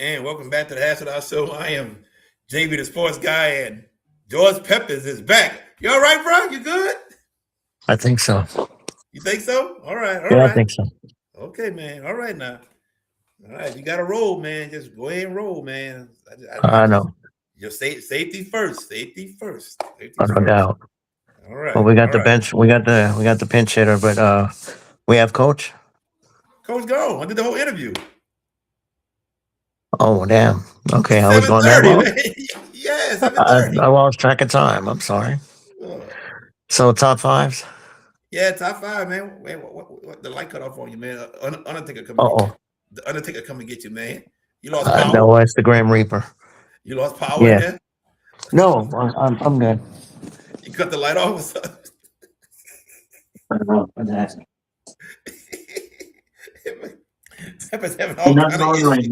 And welcome back to the Hash It Out Show. I am JB the Sports Guy, and George Peppers is back. You all right, bro? You good? I think so. You think so? All right. Yeah, I think so. Okay, man. All right now. All right, you got to roll, man. Just go ahead and roll, man. I know. Your safety first. Safety first. No doubt. All right. Well, we got the bench. We got the pinch hitter, but we have coach. Coach gone. I did the whole interview. Oh damn. Okay, I was going that long. Yeah, 7:30. I lost track of time. I'm sorry. So top 5s. Yeah, top 5, man. Wait, what the light cut off on you, man? Undertaker coming. The Undertaker come and get you, man. You lost power. No, it's the Grim Reaper. You lost power in there? No, I'm good. You cut the light off or something? I don't know for that. Pepper's having all kinds of issues.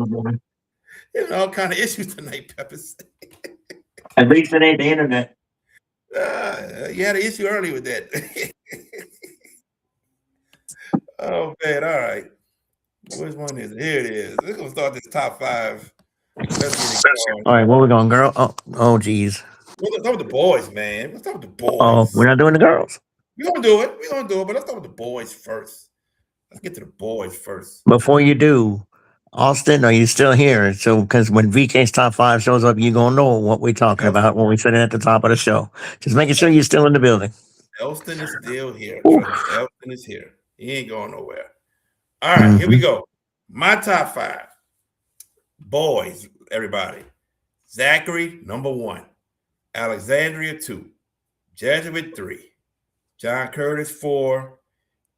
all kind of issues tonight, Peppers. At least it ain't the internet. You had an issue early with that. Oh man, all right. Which one is it? Here it is. We're gonna start this top five. Let's get it going. All right, where we going, girl? Oh, geez. Let's start with the boys, man. Let's start with the Oh, boys. we're not doing the girls. We're gonna do it. We're gonna do it, but let's start with the boys first. Let's get to the boys first. Before you do, Austin, are you still here? So, because when VK's top five shows up, you're gonna know what we're talking about when we sit at the top of the show. Just making sure you're still in the building. Elston is still here. Elston is here. He ain't going nowhere. All right, here we go. My top five. Boys, everybody. Zachary, number 1. Alexandria, 2. Jesuit, 3. John Curtis, 4.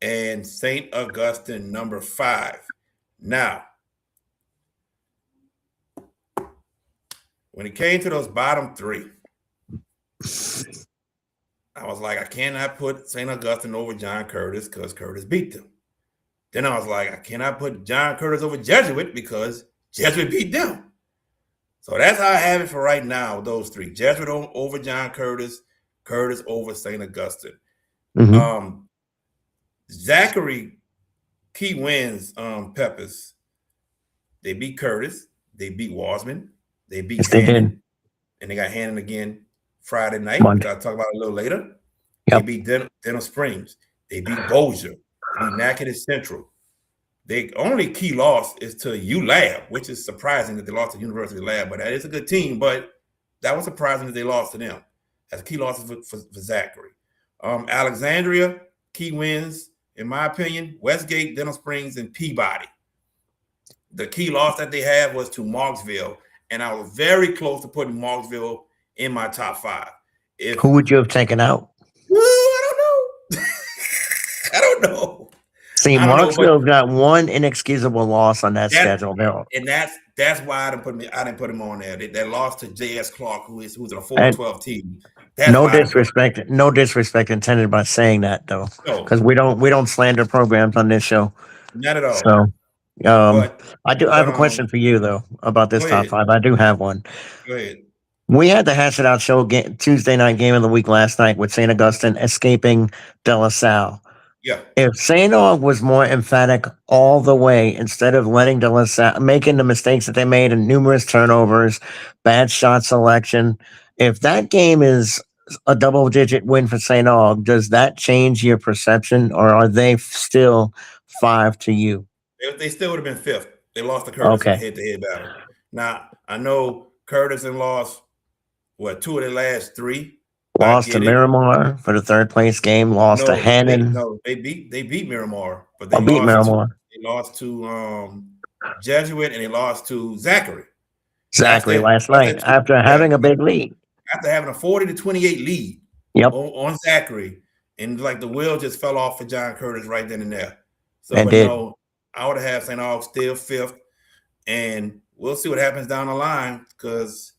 And St. Augustine, number 5. Now, when it came to those bottom 3, I was like, I cannot put St. Augustine over John Curtis because Curtis beat them. Then I was like, I cannot put John Curtis over Jesuit because Jesuit beat them. So that's how I have it for right now, those 3. Jesuit over John Curtis, Curtis over St. Augustine. Zachary, key wins, Peppers. They beat Curtis. They beat Wasman. They beat Hannon. And they got Hannon again Friday night, which I'll talk about a little later. Yep. They beat Denham Springs. They beat Bossier. They beat Natchitoches Central. The only key loss is to ULab, which is surprising that they lost to University Lab, but that is a good team. But that was surprising that they lost to them. That's key losses for Zachary. Alexandria, key wins, in my opinion, Westgate, Denham Springs, and Peabody. The key loss that they had was to Marksville, and I was very close to putting Marksville in my top 5. Who would you have taken out? I don't know. I don't know. See, Marksville got one inexcusable loss on that schedule. And that's why I didn't put him on there. They lost to J.S. Clark, who's a 4-12 team. No disrespect intended by saying that though, because we don't slander programs on this show. Not at all. So, I have a question for you though about this top 5. I do have one. Go ahead. We had the Hash It Out show Tuesday night game of the week last night with St. Augustine escaping De La Salle. Yeah. If St. Aug was more emphatic all the way, instead of letting De La Salle making the mistakes that they made and numerous turnovers, bad shot selection, if that game is a double-digit win for St. Aug, does that change your perception, or are they still 5 to you? They still would have been 5th. They lost to Curtis in a head-to-head battle. Now, I know Curtis and lost, 2 of their last 3? Lost to Miramar for the 3rd place game. Lost to Hannon. They beat Miramar, but they lost to Jesuit, and they lost to Zachary. Last night after having a big lead. After having a 40-28 lead. Yep. On Zachary, and like the wheel just fell off for John Curtis right then and there. So, I would have St. Aug still 5th, and we'll see what happens down the line because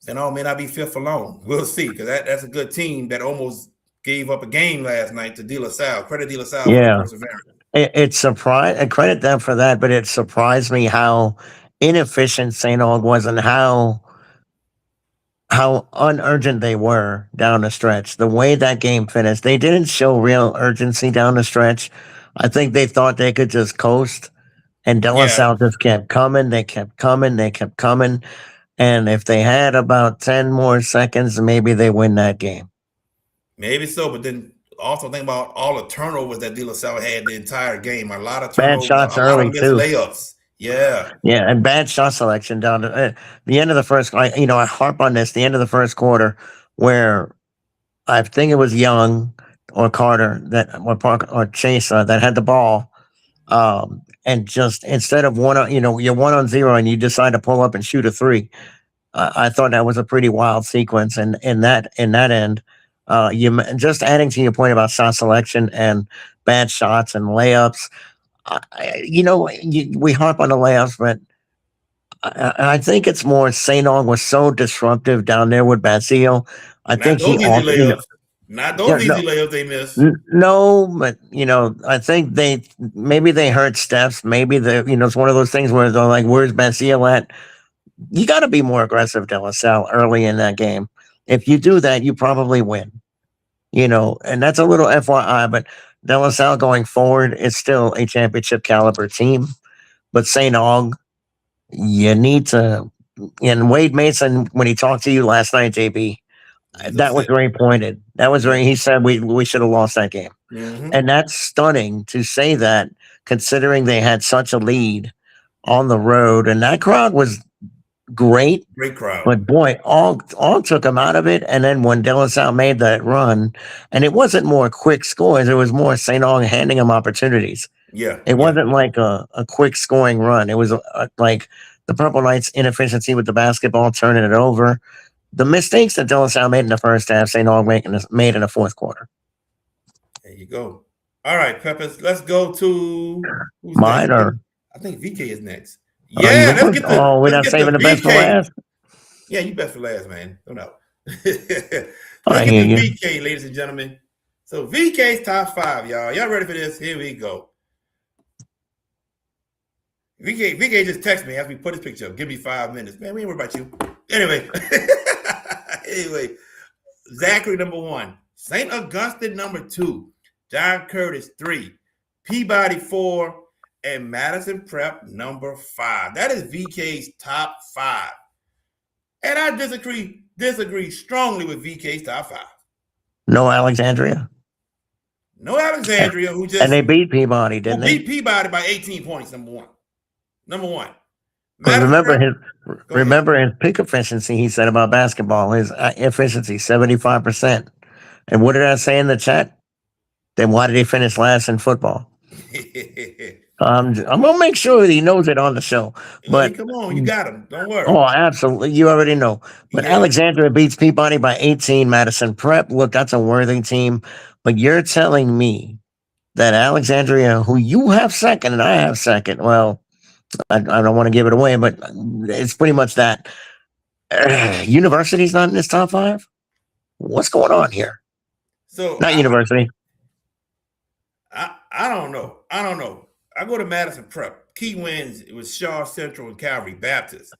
St. Aug may not be 5th for long. We'll see, because that's a good team that almost gave up a game last night to De La Salle. Credit De La Salle for persevering. It surprised. I credit them for that, but it surprised me how inefficient St. Aug was and how unurgent they were down the stretch. The way that game finished, they didn't show real urgency down the stretch. I think they thought they could just coast, and De La Salle just kept coming. They kept coming. They kept coming. And if they had about 10 more seconds, maybe they win that game. Maybe so, but then also think about all the turnovers that De La Salle had the entire game. A lot of turnovers, bad shots early too. Layups. Yeah, and bad shot selection down to the end of the first. I harp on this. The end of the first quarter, where I think it was Young or Carter or Chase that had the ball, and just instead of you're 1-on-0 and you decide to pull up and shoot a 3. I thought that was a pretty wild sequence, and in that end, you just adding to your point about shot selection and bad shots and layups. We harp on the layups, but I think it's more St. Aug was so disruptive down there with Basile. Not those easy layups they missed. No, but I think they heard steps. Maybe it's one of those things where they're like, "Where's Basile at?" you got to be more aggressive, De La Salle, early in that game. If you do that, you probably win. And that's a little FYI, but De La Salle going forward is still a championship caliber team. But St. Aug, you need to. And Wade Mason, when he talked to you last night, JB, He's that was upset. very pointed. That was very. He said we should have lost that game, Mm-hmm. and that's stunning to say that, considering they had such a lead on the road, and that crowd was great. Great crowd. But boy, all took him out of it. And then when De La Salle made that run, and it wasn't more quick scores, it was more St. Aug handing him opportunities. Yeah. It wasn't like a quick scoring run. It was like the Purple Knights' inefficiency with the basketball, turning it over. The mistakes that De La Salle made in the first half, St. Aug made in the fourth quarter. There you go. All right, Peppers. Let's go to who's Mine next? or I think VK is next. you Yeah, go let's first? get the. We're let's not get saving the best for VK. last. Yeah, you best for last, man. Don't know. I Let's hear get you. the VK, ladies and gentlemen. So VK's top 5, y'all. Y'all ready for this? Here we go. VK just texted me as we put his picture up. Give me 5 minutes. Man, we ain't worried about you. Anyway. Anyway. Zachary, number 1. St. Augustine, number 2. John Curtis, 3. Peabody, 4. And Madison Prep, number 5. That is VK's top 5. And I disagree strongly with VK's top 5. No Alexandria. No Alexandria, who just And they beat Peabody, didn't they? beat Peabody by 18 points, number 1. Because Madison remember his pick efficiency. He said about basketball, his efficiency 75%. And what did I say in the chat? Then why did he finish last in football? I'm gonna make sure that he knows it on the show. But come on, you got him. Don't worry. Oh, absolutely, you already know. But Yeah. Alexandria beats Peabody by 18. Madison Prep, look, that's a worthy team. But you're telling me that Alexandria, who you have second and I have second, well, I don't want to give it away, but it's pretty much that. University's not in this top 5. What's going on here? So Not University. I don't know. I go to Madison Prep. Key wins. It was Shaw Central and Calvary Baptist.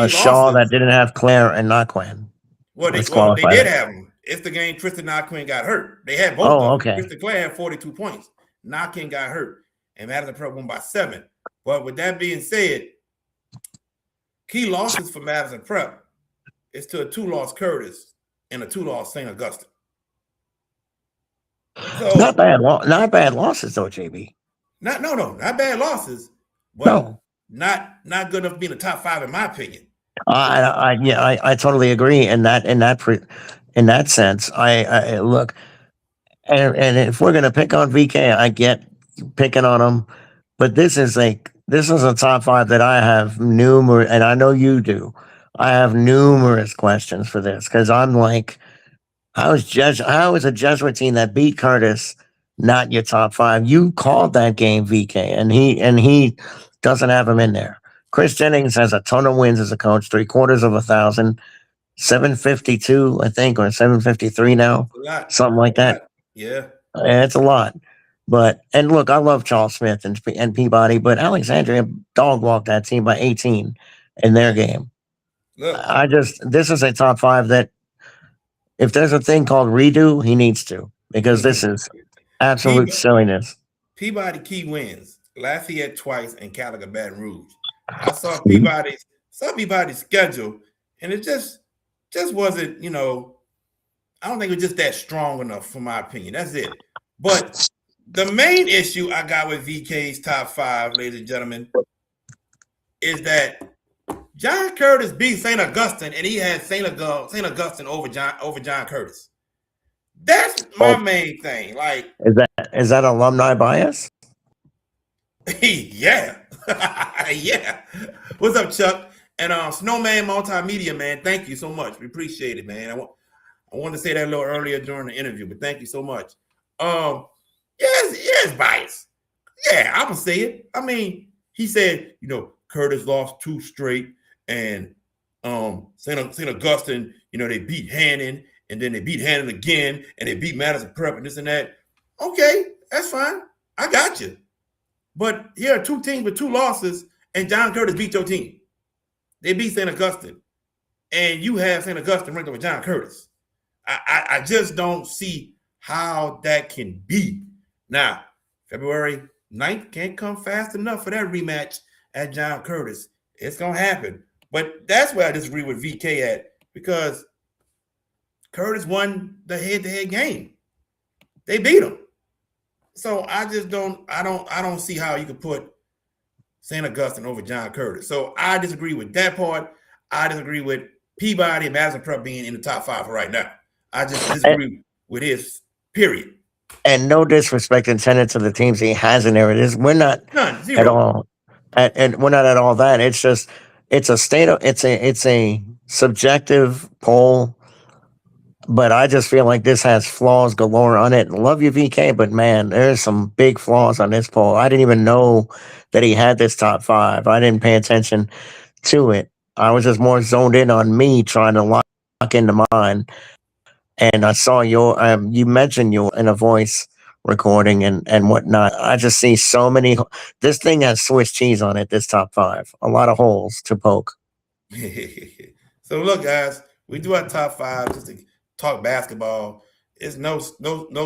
Shaw that didn't have Claire and Nakwan. Well, they did have them. It's the game Tristan Nakwan got hurt. They had both of them. Okay. Tristan Clare had 42 points. Nakwan got hurt. And Madison Prep won by 7. But with that being said, key losses for Madison Prep is to a 2-loss Curtis and a 2-loss St. Augustine. So Not bad losses though, JB. not bad losses, but No. not good enough to be in the top 5 in my opinion. I totally agree in that sense. I look, and if we're gonna pick on VK, I get picking on him, but this is a top 5 that I have numerous, and I know you do. I have numerous questions for this because I'm like, how is a Jesuit team that beat Curtis not your top 5? You called that game, VK, and he doesn't have him in there. Chris Jennings has a ton of wins as a coach, 750, 752, I think, or 753 now, something like that. Yeah, it's a lot. And look, I love Charles Smith and Peabody, but Alexandria dog walked that team by 18 in their game. Look, this is a top 5 that if there's a thing called redo, he needs to, because this is absolute silliness. Peabody key wins Lafayette twice and Calico Baton Rouge. I saw Peabody's schedule, and it just wasn't, I don't think it was just that strong enough for my opinion. That's it. But the main issue I got with VK's top 5, ladies and gentlemen, is that John Curtis beat St. Augustine, and he had St. Augustine over John Curtis. That's my main thing. Like, is that alumni bias? Yeah. Yeah. What's up, Chuck? And Snowman Multimedia, man, thank you so much. We appreciate it, man. I wanted to say that a little earlier during the interview, but thank you so much. Yes, bias. Yeah, I'm gonna say it. I mean, he said, Curtis lost 2 straight, and St. Augustine, they beat Hannon, and then they beat Hannon again, and they beat Madison Prep and this and that. Okay, that's fine. I got you. But here are 2 teams with 2 losses, and John Curtis beat your team. They beat St. Augustine, and you have St. Augustine ranked over John Curtis. I just don't see how that can be. Now, February 9th can't come fast enough for that rematch at John Curtis. It's going to happen. But that's where I disagree with VK at, because Curtis won the head-to-head game. They beat him. So I don't see how you could put St. Augustine over John Curtis. So I disagree with that part. I disagree with Peabody and Madison Prep being in the top 5 for right now. I just disagree with his period. And no disrespect intended to the teams he has in there. It is we're not at all, and we're not at all that. It's just it's a subjective poll. But I just feel like this has flaws galore on it. Love you, VK, but man, there's some big flaws on this poll. I didn't even know that he had this top 5. I didn't pay attention to it. I was just more zoned in on me trying to lock into mine. And I saw you mentioned you in a voice recording and whatnot. I just see so many. This thing has Swiss cheese on it. This top 5, a lot of holes to poke. So look, guys, we do our top 5 just to talk basketball. It's no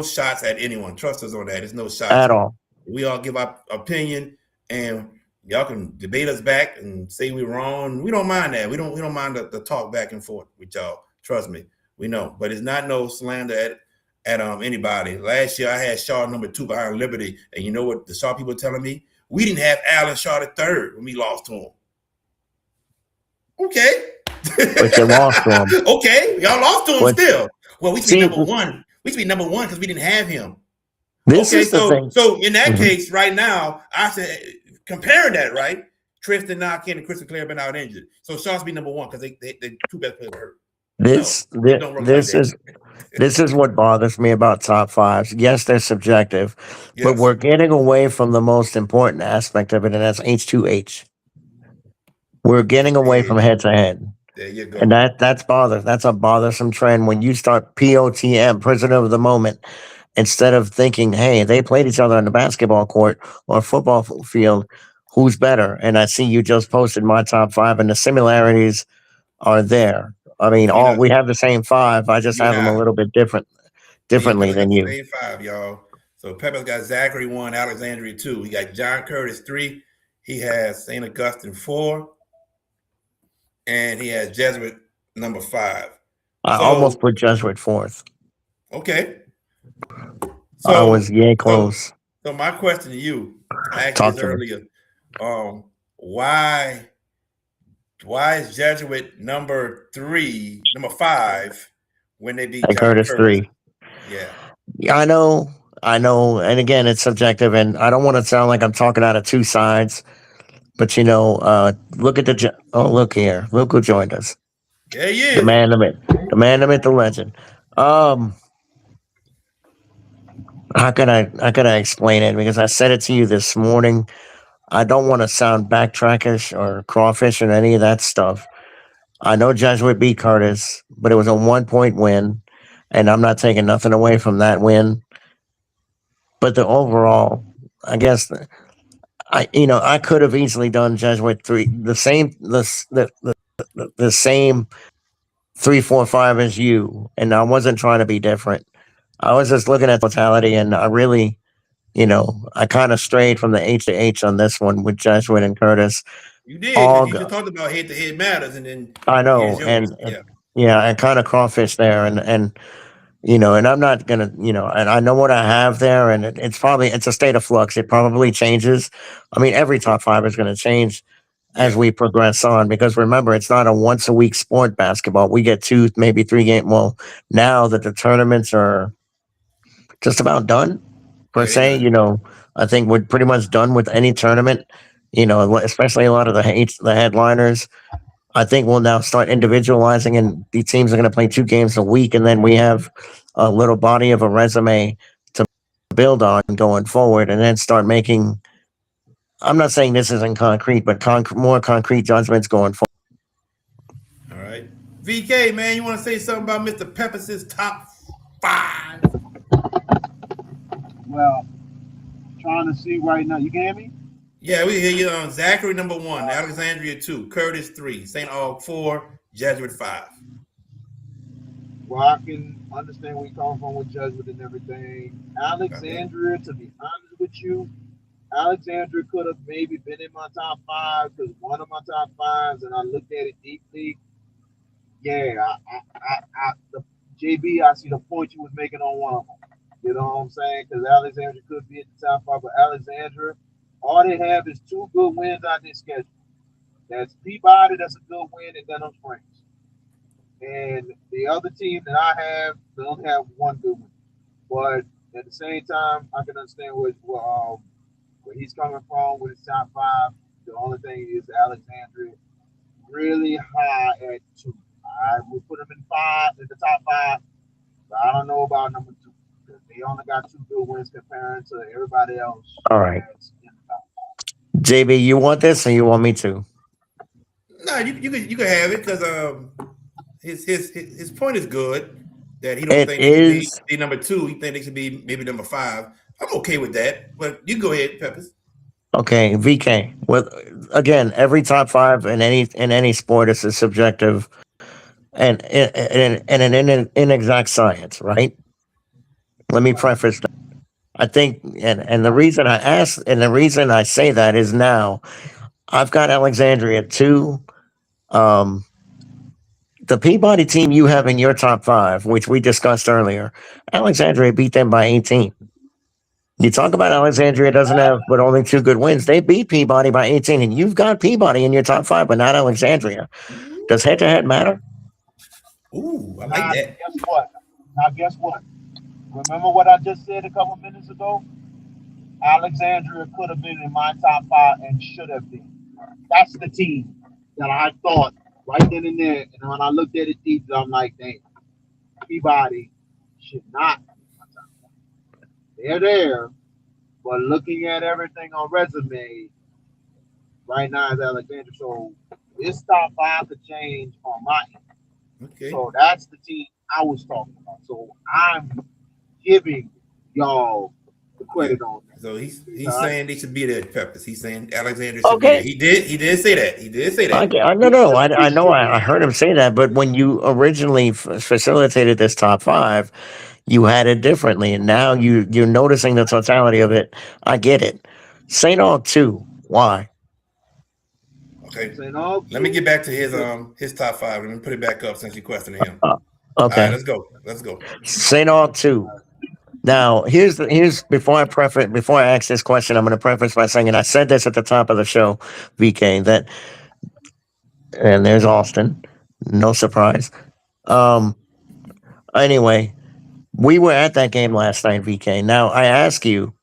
shots at anyone. Trust us on that. It's no shots at all. We all give our opinion, and y'all can debate us back and say we're wrong. We don't mind that. We don't mind the talk back and forth with y'all. Trust me. We know, but it's not no slander at anybody. Last year I had Shaw number 2 behind Liberty, and you know what the Shaw people were telling me? We didn't have Allen Shaw the 3rd when we lost to him. Okay. But you lost to him. Okay, y'all lost to him still. Well, we should be number 1. We should be number 1 because we didn't have him. This is the thing. So in that case, right now, I said comparing that, right? Tristan Knockin and Christian Clare been out injured, so Shaw's be number 1 because they 2 best players hurt. This is what bothers me about top 5s. Yes, they're subjective, but we're getting away from the most important aspect of it, and that's H2H. We're getting away from head to head. There you go. And that's a bothersome trend when you start POTM, prisoner of the moment, instead of thinking, hey, they played each other on the basketball court or football field. Who's better? And I see you just posted my top 5, and the similarities are there. I mean, we have the same 5. I just have them a little bit differently than you. Same 5, y'all. So Pepper's got Zachary 1, Alexandria 2. He got John Curtis 3. He has St. Augustine 4. And he has Jesuit number 5. I almost put Jesuit 4th. Okay. So I was close. So my question to you, I asked this earlier. Why is Jesuit number 5 when they beat Curtis 3? Yeah, I know. And again, it's subjective, and I don't want to sound like I'm talking out of 2 sides. But look at look here. Look who joined us. Yeah, he is. The man, the myth, the legend. How can I explain it? Because I said it to you this morning. I don't want to sound backtrackish or crawfish or any of that stuff. I know Jesuit beat Curtis, but it was a 1-point win, and I'm not taking nothing away from that win. But the overall, I guess. I could have easily done Jesuit 3, the same 3, 4, 5 as you, and I wasn't trying to be different. I was just looking at totality, and I really, I kind of strayed from the H to H on this one with Jesuit and Curtis. You did. You just talked about head-to-head matters, and then I know, I kind of crawfish there, and and I'm not gonna, and I know what I have there, and it's a state of flux. It probably changes. I mean, every top 5 is going to change as we progress on, because remember, it's not a once a week sport, basketball. We get 2, maybe 3 games. Well, now that the tournaments are just about done, per se, I think we're pretty much done with any tournament. Especially a lot of the headliners. I think we'll now start individualizing, and the teams are going to play 2 games a week, and then we have a little body of a resume to build on going forward, and then start making. I'm not saying this isn't concrete, but more concrete judgments going forward. All right, VK, man, you want to say something about Mr. Pepper's top 5? Well, trying to see right now. You can hear me? Yeah, we hear you on Zachary number 1, Alexandria 2, Curtis 3, St. Aug 4, Jesuit 5. Well, I can understand where you come from with judgment and everything. Okay. Alexandria, to be honest with you, Alexandria could have maybe been in my top five because one of my top fives, and I looked at it deeply. Yeah, the JB, I see the point you was making on one of them. You know what I'm saying? Because Alexandria could be at the top five, but Alexandria, all they have is two good wins out their schedule. That's Peabody, that's a good win, and Denham Springs. And the other team that I have, they only have one good win. But at the same time, I can understand where he's coming from with his top five. The only thing is Alexandria really high at two. I would put him in five in the top five, but I don't know about number two. They only got two good wins comparing to everybody else All right. that's in the top. JB, you want this or you want me to? No, you can have it because his point is good that he don't It think they should is be number 2. He think they should be maybe number 5. I'm okay with that, but you go ahead, Peppers. okay, VK. Well, again, every top five in any sport is a subjective and an inexact science, right? Let me Right. preface that. I think, and the reason I ask, and the reason I say that is now I've got Alexandria two. Um, the Peabody team you have in your top five, which we discussed earlier, Alexandria beat them by 18. You talk about Alexandria doesn't have but only two good wins. They beat Peabody by 18, and you've got Peabody in your top five, but not Alexandria. Does head to head matter? Ooh, I like Now, that. guess what? Now, guess what? Remember what I just said a couple minutes ago? Alexandria could have been in my top five and should have been. That's the team that I thought right then and there. And when I looked at it deep, I'm like, dang, Peabody should not be my top five. They're there, but looking at everything on resume, right now is Alexandria. So this top five could change on my end. Okay. So that's the team I was talking about. So I'm giving y'all the Yeah. credit on that. So he's Because saying they should be there, Peppers. He's saying Alexander should be there. Okay. He did say that. He did say that. No, no. I it know should I heard him say that, but when you originally facilitated this top five, you had it differently, and now you're noticing the totality of it. I get it. Saint Aug two. Why? Okay. St. Aug Let me too, get back to because his top five. Let me put it back up since you questioned him. Uh, All right, okay. let's go. Let's go. Saint Aug two. Now, here's before I ask this question, I'm going to preface by saying, and I said this at the top of the show, VK, that and there's Austin, no surprise. Um, anyway, we were at that game last night, VK. Now I ask you,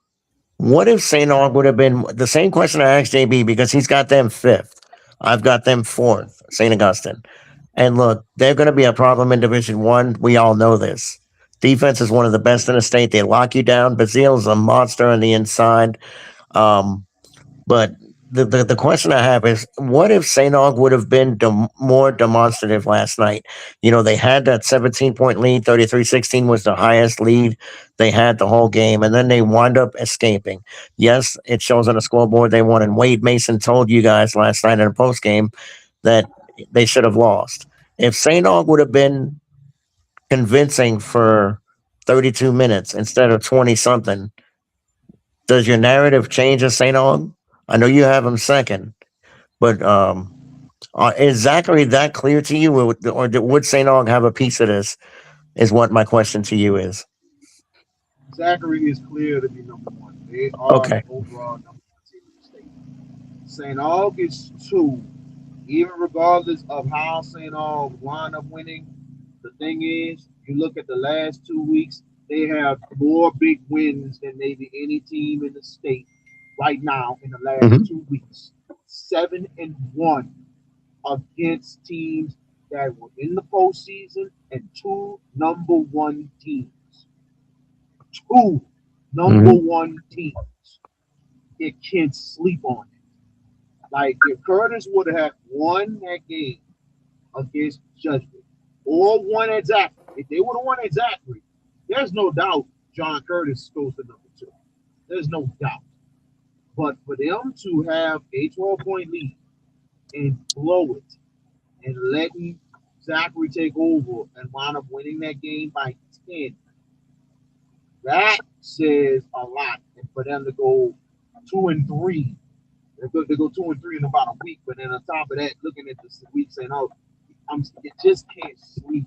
what if St. Aug would have been the same question I asked JB because he's got them fifth, I've got them fourth, St. Augustine, and look, they're going to be a problem in Division One. We all know this. Defense is one of the best in the state. They lock you down. Bazille's a monster on the inside. Um, but the question I have is, what if St. Aug would have been more demonstrative last night? You know, they had that 17-point lead. 33-16 was the highest lead they had the whole game, and then they wind up escaping. Yes, it shows on the scoreboard they won, and Wade Mason told you guys last night in a post game that they should have lost. If St. Aug would have been convincing for 32 minutes instead of 20 something, does your narrative change at St. Aug? I know you have him second, but is Zachary that clear to you, or would St. Aug have a piece of this? Is what my question to you is. Zachary is clear to be number one. They are the Okay. overall number one team in the state. St. Aug is two, even regardless of how St. Aug wind up winning. The thing is, you look at the last 2 weeks, they have more big wins than maybe any team in the state right now in the last Hmm. 2 weeks. 7-1 against teams that were in the postseason and two number one teams. Two number Hmm. one teams. You can't sleep on it. Like if Curtis would have won that game against Judgment or won exactly, if they would have won exactly, there's no doubt John Curtis goes to number two. There's no doubt. But for them to have a 12-point lead and blow it and letting Zachary take over and wind up winning that game by 10, that says a lot. And for them to go 2-3, they go 2-3 in about a week. But then on top of that, looking at the week saying, "Oh, you just can't sleep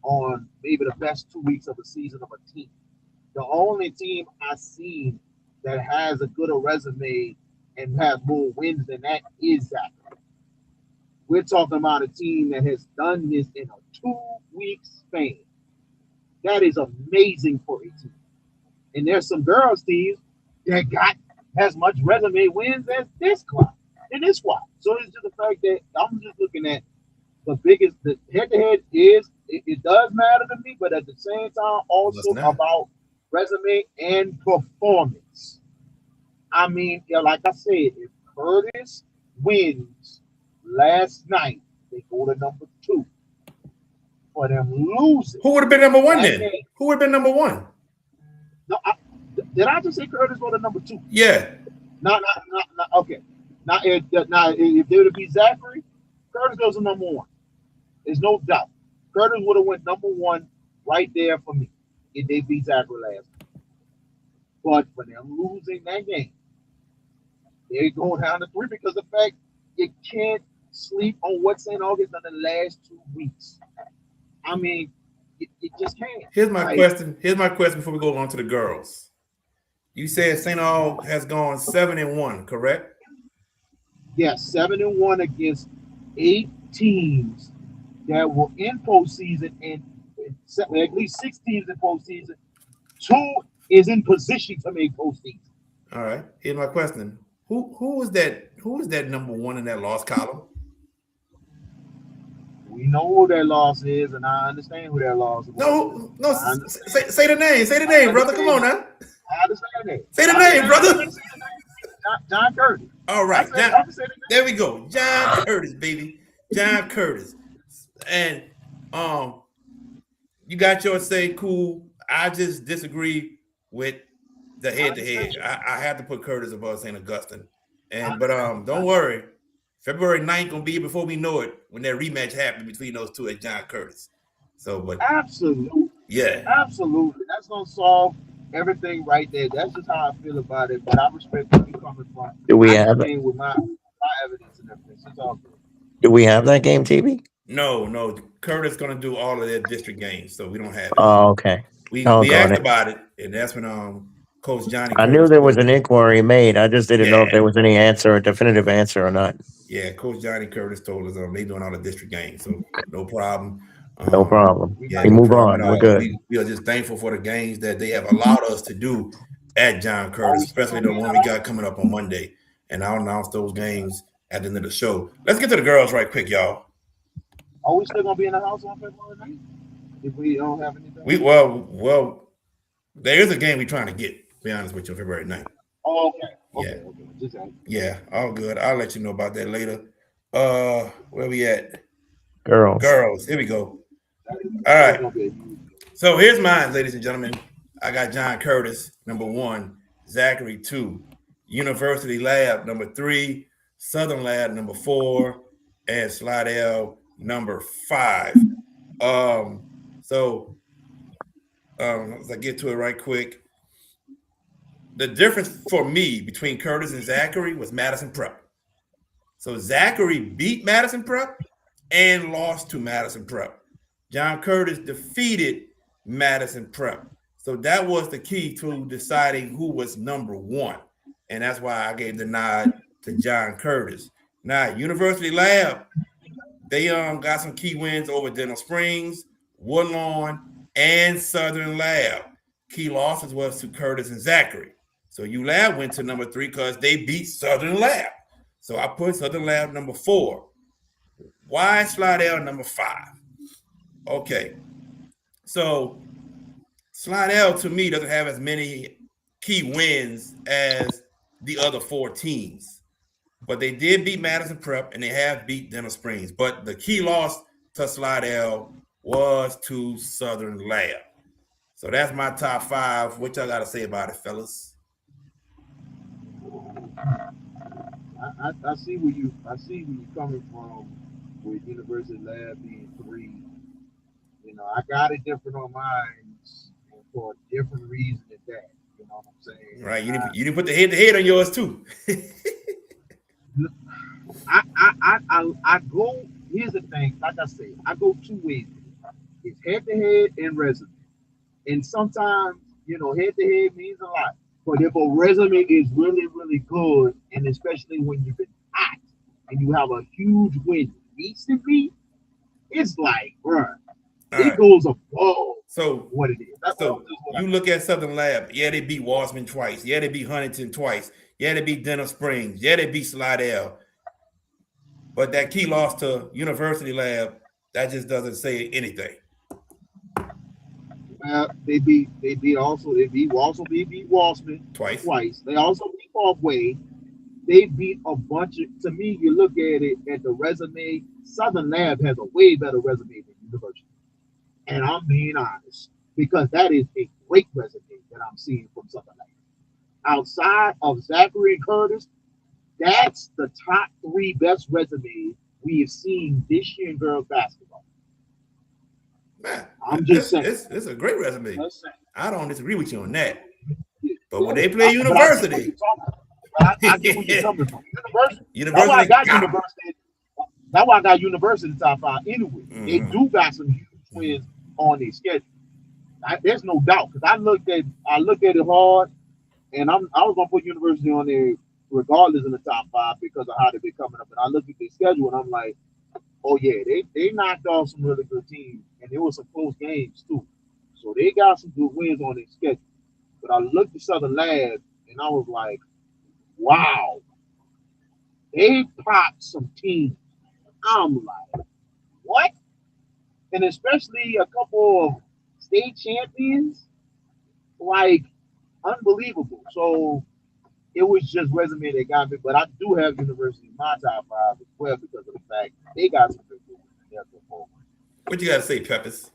on maybe the best 2 weeks of the season of a team." The only team I've seen that has a good resume and has more wins than that is Zachary. We're talking about a team that has done this in a 2-week span. That is amazing for a team. And there's some girls teams that got as much resume wins as this club and this squad. So it's just the fact that I'm just looking at the head-to-head is it does matter to me, but at the same time also about resume and performance. I mean, like I said, if Curtis wins last night, they go to number 2. For them losing, who would have been number 1 then? Game, who would have been number 1? No, did I just say Curtis go to number 2? Yeah. Not okay. Now if they would be Zachary, Curtis goes to number 1. There's no doubt. Curtis would have went number 1 right there for me if they beat Zachary last night. But for them losing that game, they're going down to 3 because the fact you can't sleep on what St. August done the last 2 weeks. I mean, it just can't. Here's my question. Here's my question before we go on to the girls. You said St. Aug has gone 7-1, correct? Yes, 7-1 against 8 teams that were in postseason, and at least 6 teams in postseason. 2 is in position to make postseason. All right. Here's my question. Who is that? Who is that number 1 in that loss column? We know who that loss is, and I understand who that loss is. No. Say the name. Say the name, brother. Come on now. I understand that. Say the name, brother. John Curtis. All right. There we go. John Curtis, baby. John Curtis. And you got your say, cool. I just disagree with the head-to-head. I have to put Curtis above St. Augustine. But don't worry. February 9th gonna be before we know it when that rematch happened between those two at John Curtis. So, but absolutely, yeah, absolutely, that's gonna solve everything right there. That's just how I feel about it. But I respect where you're coming from. Do we have it with my evidence and everything? So it's all good. Do we have that game, TV? No. Curtis gonna do all of their district games, so we don't have it. Oh, okay. We asked about it, and that's when Coach Johnny. I knew there was an inquiry made. I just didn't know if there was any answer, a definitive answer or not. Yeah, Coach Johnny Curtis told us they doing all the district games, so no problem. No problem. Yeah, we move on. We're good. We are just thankful for the games that they have allowed us to do at John Curtis, especially the one we got coming up on Monday. And I'll announce those games at the end of the show. Let's get to the girls right quick, y'all. Are we still gonna be in the house on February 9th? If we don't have anything? Well, there is a game we're trying to get, to be honest with you, February 9th. Oh, okay. Yeah, all good. I'll let you know about that later. Where we at? Girls. Here we go. All right. So here's mine, ladies and gentlemen. I got John Curtis, number 1, Zachary 2, University Lab, number 3, Southern Lab, number 4, and Slidell, number 5. As I get to it right quick, the difference for me between Curtis and Zachary was Madison Prep. So Zachary beat Madison Prep and lost to Madison Prep. John Curtis defeated Madison Prep. So that was the key to deciding who was number 1. And that's why I gave the nod to John Curtis. Now, University Lab, they got some key wins over Dental Springs, Woodlawn, and Southern Lab. Key losses was to Curtis and Zachary. So ULab went to number 3 because they beat Southern Lab. So I put Southern Lab number 4. Why Slidell number 5? Okay. So Slidell to me doesn't have as many key wins as the other 4 teams. But they did beat Madison Prep and they have beat Dental Springs. But the key loss to Slidell was to Southern Lab. So that's my top 5. What y'all got to say about it, fellas? I see where you're coming from with University Lab being three. You know, I got it different on mine and for a different reason than that. You know what I'm saying? Right. You didn't put the head to head on yours too. I go. Here's the thing. Like I said, I go two ways. It's head to head and resume. And sometimes, you know, head to head means a lot. But if a resume is really, really good, and especially when you've been hot and you have a huge win recently, it's like, bruh, All it right. goes above So what it is. That's so what I you look at Southern Lab. Yeah, they beat Walsman twice. Yeah, they beat Huntington twice. Yeah, they beat Denham Springs. Yeah, they beat Slidell. But that key loss to University Lab, that just doesn't say anything. they beat Walsman Twice. twice. They also beat Parkway. They beat a bunch of. To me, you look at it at the resume. Southern Lab has a way better resume than University, and I'm being honest because that is a great resume that I'm seeing from Southern Lab. Outside of Zachary and Curtis, that's the top three best resumes we have seen this year in girls basketball. Man, I'm just saying. it's a great resume. Just saying. I don't disagree with you on that. But when Yeah, they play but I get where University, you're talking. I get where you're coming from. University. That's why I University got got them. University. That's why I got University top five anyway. They Mm-hmm. do got some huge Mm-hmm. wins on their schedule. There's no doubt because I looked at it hard, and I was gonna put University on there regardless in the top five because of how they've been coming up. And I looked at their schedule and I'm like, oh yeah, they knocked off some really good teams, and there was some close games too. So they got some good wins on their schedule. But I looked at Southern Lab and I was like, wow, they popped some teams. I'm like, what? And especially a couple of state champions, like unbelievable. So it was just resume that got me, but I do have University in my top five as well because of the fact they got some good wins in their performance. What you got to say, Peppers?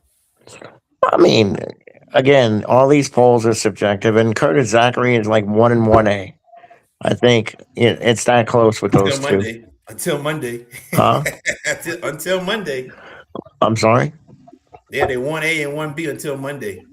I mean, again, all these polls are subjective, and Curtis Zachary is like 1 and 1A. I think it's that close with Until those two. Monday. Until Monday. Huh? until Monday. I'm sorry. Yeah, they 1A and 1B until Monday.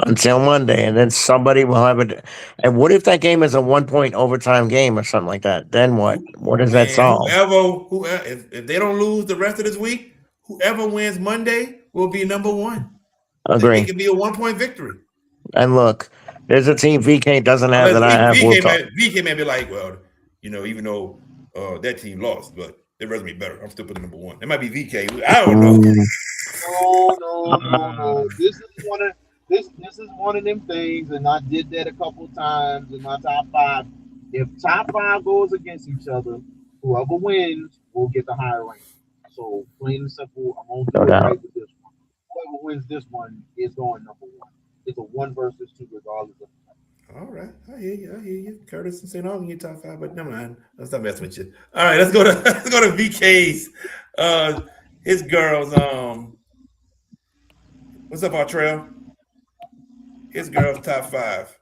Until Monday, and then somebody will have it. And what if that game is a 1 point overtime game or something like that? Then what? What does that Man, solve? whoever if they don't lose the rest of this week, whoever wins Monday will be number one. It Agree. can be a 1 point victory. And look, there's a team VK doesn't have Unless that I have. We'll talk. VK may be like, well, even though that team lost, but their resume better. I'm still putting number one. It might be VK. I don't know. Ooh. No. This is one of them things, and I did that a couple of times in my top five. If top five goes against each other, whoever wins will get the higher rank. So plain and simple, I'm gonna No do it doubt. right with this one. Whoever wins this one is going number one. It's a one versus two, regardless of. All right, I hear you. I hear you. Curtis and St. Augustine in your top five, but never mind. Let's not mess with you. All right, let's go to let's go to VK's. His girls. What's up, Artrell? His girls top five.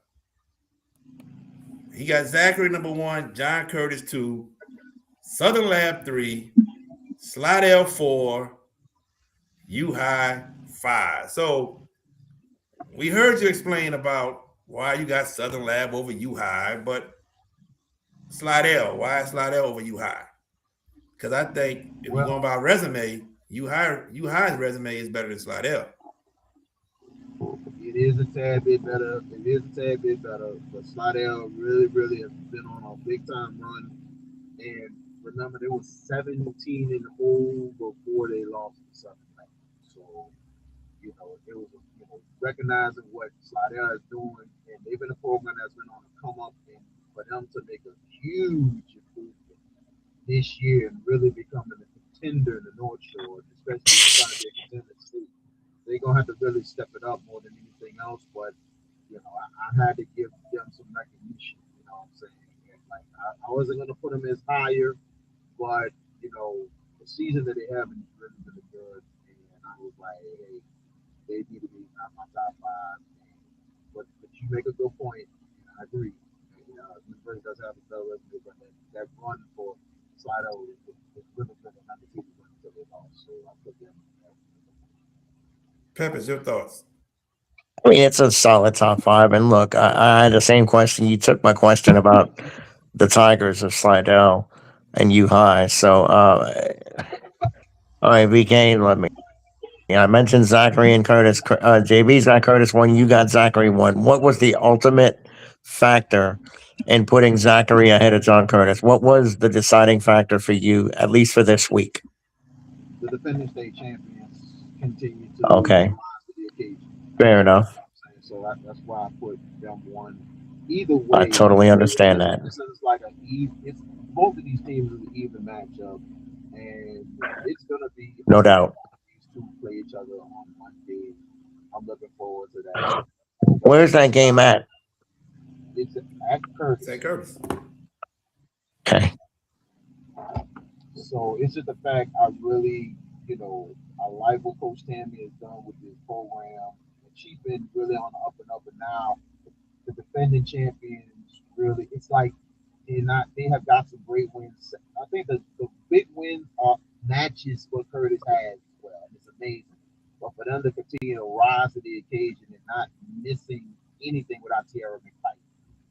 He got Zachary number one, John Curtis two, Southern Lab three, Slidell four, U High five. So we heard you explain about why you got Southern Lab over U High, but Slidell, why is Slidell over U High? Because I think if we're Well, going by resume, U High's resume is better than Slidell. it is a tad bit better. It is a tad bit better. But Slidell really has been on a big time run. And remember, there was 17 in the hole before they lost to Southern Lake. So, it was recognizing what Slidell is doing, and they've been a program that's been on the come up, and for them to make a huge improvement this year and really becoming a contender in the North Shore, especially trying to be a contender too. They're gonna have to really step it up more than anything else. But I had to give them some recognition. You know what I'm saying? And like I wasn't gonna put them as higher, but the season that they have is really good. And I was like, hey, they need to be not my top five. But you make a good point. And I agree. And, University does have a better resume, but that run for Slidell was really good and undefeated until they lost. So I put them. Peppers, your thoughts? I mean, it's a solid top five. And look, I had the same question. You took my question about the Tigers of Slidell and U High. So, all right, VK, let me. I mentioned Zachary and Curtis. JB's got Curtis one. You got Zachary one. What was the ultimate factor in putting Zachary ahead of John Curtis? What was the deciding factor for you, at least for this week? The defending state champions continue to Okay, rise to the occasion. fair enough. So that's why I put them one. Either I way, totally understand that. this is like a even. It's both of these teams is an even matchup, and it's gonna be No fun doubt. to these two play each other on Monday. I'm looking forward to that. Where's that game at? It's at St. Curtis, Curtis. Okay. so it's just the fact I really, I like what Coach Tammy has done with this program. And she's been really on the up and up, and now the defending champions really, it's like they have got some great wins. I think the big wins are matches what Curtis has as well. It's amazing. But for them to continue to rise to the occasion and not missing anything without Tierra McKnight,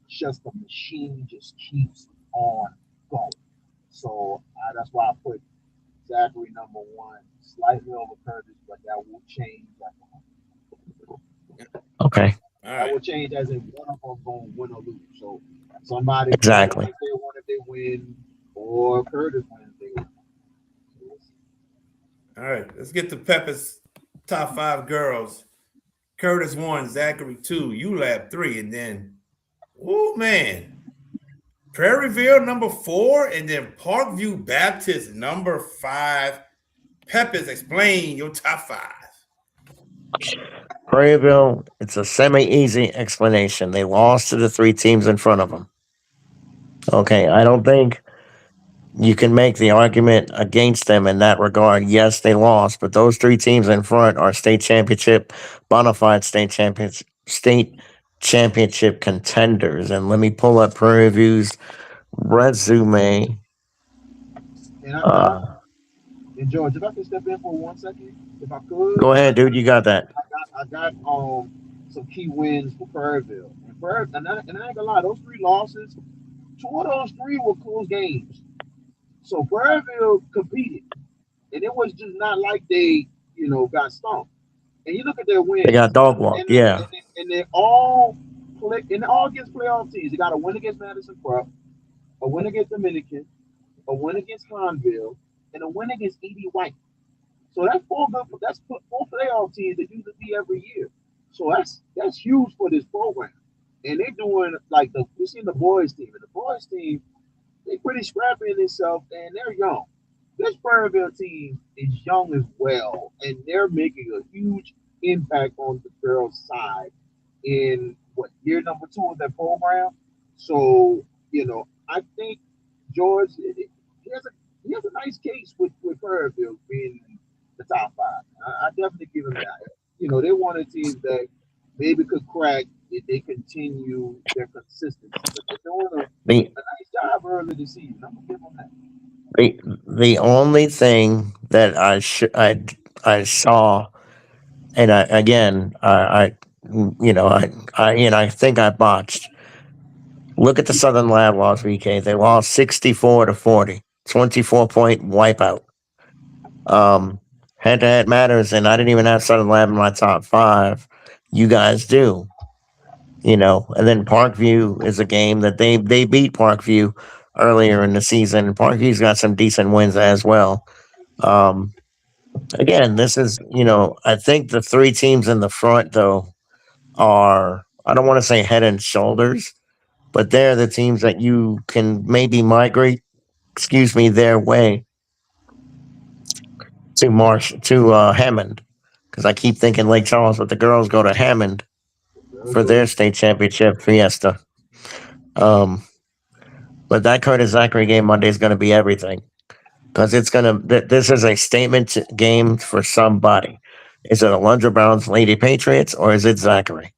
just the machine just keeps on going. So that's why I put Zachary number one, slightly over Curtis, but that will change. Okay. All That right. will change as in one of them going to win or lose. So somebody may Exactly. like they win if they win, or Curtis wins if they win. All right. Let's get to Peppers' top five girls. Curtis one, Zachary two, ULAB three, and then, oh man, Prairieville number four, and then Parkview Baptist number five. Peppers, explain your top five. Prairieville, it's a semi easy explanation. They lost to the three teams in front of them. Okay. I don't think you can make the argument against them in that regard. Yes, they lost, but those three teams in front are state championship, bona fide state championship contenders. And let me pull up Prairie View's resume. And Uh, George, if I could step in for 1 second, if I could, Go ahead, dude. You got that. I got some key wins for Prairieville. And I ain't gonna lie, those three losses, two of those three were close games. So Prairieville competed, and it was just not like they, got stomped. And you look at their They got wins, dog and walked. they, Yeah. and they, and they all play, and they all against playoff teams. They got a win against Madison Krupp, a win against Dominican, a win against Conville, and a win against Edie White. So that's four playoff teams that usually be every year. So that's huge for this program. And they're doing like we seen the boys team, and the boys team they pretty scrappy in themselves, and they're young. This Prairieville team is young as well, and they're making a huge impact on the girls' side in what year number two of their program. So I think George he has a he has a nice case with Prairieville being the top five. I definitely give him that. They're one of the teams that maybe could crack if they continue their consistency. But they're doing The a nice job early this season. I'm gonna give them that. the the only thing that I saw, and I think I botched. Look at the Southern Lab loss, VK. They lost 64-40, 24-point wipeout. Head to head matters, and I didn't even have Southern Lab in my top five. You guys do, and then Parkview is a game that they beat Parkview earlier in the season. Parkview's got some decent wins as well. Um, Again, this is, I think the three teams in the front though are, I don't want to say head and shoulders, but they're the teams that you can maybe migrate, excuse me, their way to Hammond, because I keep thinking Lake Charles, but the girls go to Hammond Very for their true. state championship fiesta. Um, but that Curtis Zachary game Monday is going to be everything because this is a statement game for somebody. Is it Alundra Brown's Lady Patriots or is it Zachary?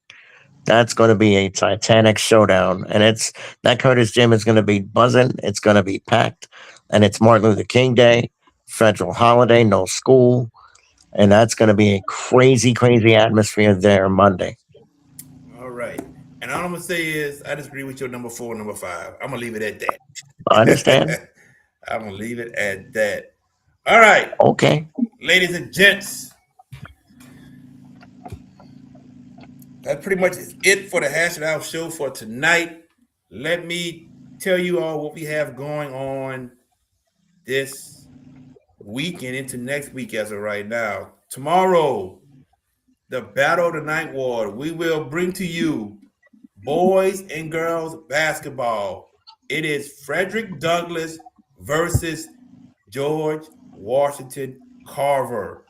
That's going to be a titanic showdown, and it's that Curtis Gym is going to be buzzing. It's going to be packed, and it's Martin Luther King Day, federal holiday, no school, and that's going to be a crazy, crazy atmosphere there Monday. All right. And all I'm gonna say is I disagree with your number four, number five. I'm gonna leave it at I understand. that. I'm gonna leave it at that. All right, Okay. ladies and gents, that pretty much is it for the Hash It Out show for tonight. Let me tell you all what we have going on this week and into next week as of right now. Tomorrow, the Battle of the Ninth Ward, we will bring to you boys and girls basketball. It is Frederick Douglass versus George Washington Carver.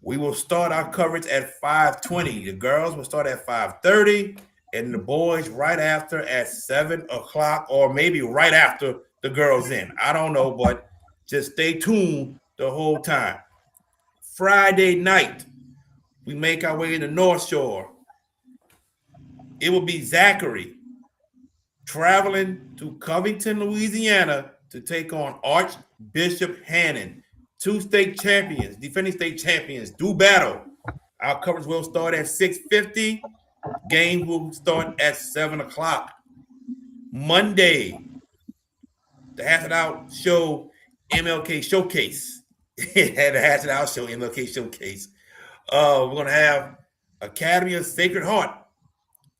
We will start our coverage at 5:20. The girls will start at 5:30, and the boys right after at 7 o'clock, or maybe right after the girls in. I don't know, but just stay tuned the whole time. Friday night, we make our way in the North Shore. It will be Zachary traveling to Covington, Louisiana to take on Archbishop Hannon. Two state champions, defending state champions, do battle. Our coverage will start at 6:50. Games will start at 7 o'clock. Monday, the Hash It Out Show MLK Showcase. The Hash It Out Show MLK Showcase. We're going to have Academy of Sacred Heart.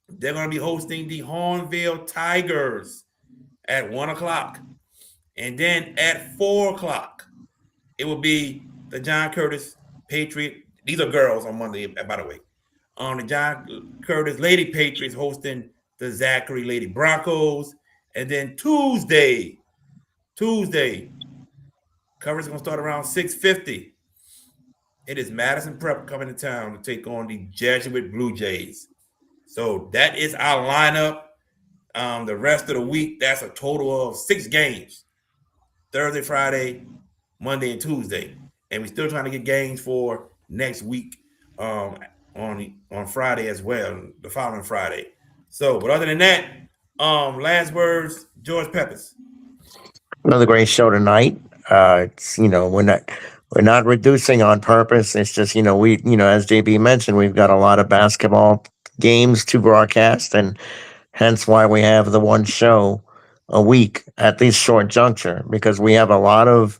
They're going to be hosting the Hornville Tigers at 1 o'clock. And then at 4 o'clock, it will be the John Curtis Patriot. These are girls on Monday, by the way. The John Curtis Lady Patriots hosting the Zachary Lady Broncos. And then Tuesday, coverage is going to start around 6:50. It is Madison Prep coming to town to take on the Jesuit Blue Jays. So that is our lineup. The rest of the week, that's a total of 6 games. Thursday, Friday, Monday, and Tuesday. And we're still trying to get games for next week on Friday as well, the following Friday. So, but other than that, last words, George Peppers. Another great show tonight. It's we're not reducing on purpose. It's just we as JB mentioned, we've got a lot of basketball games to broadcast, and hence why we have the one show a week at this short juncture, because we have a lot of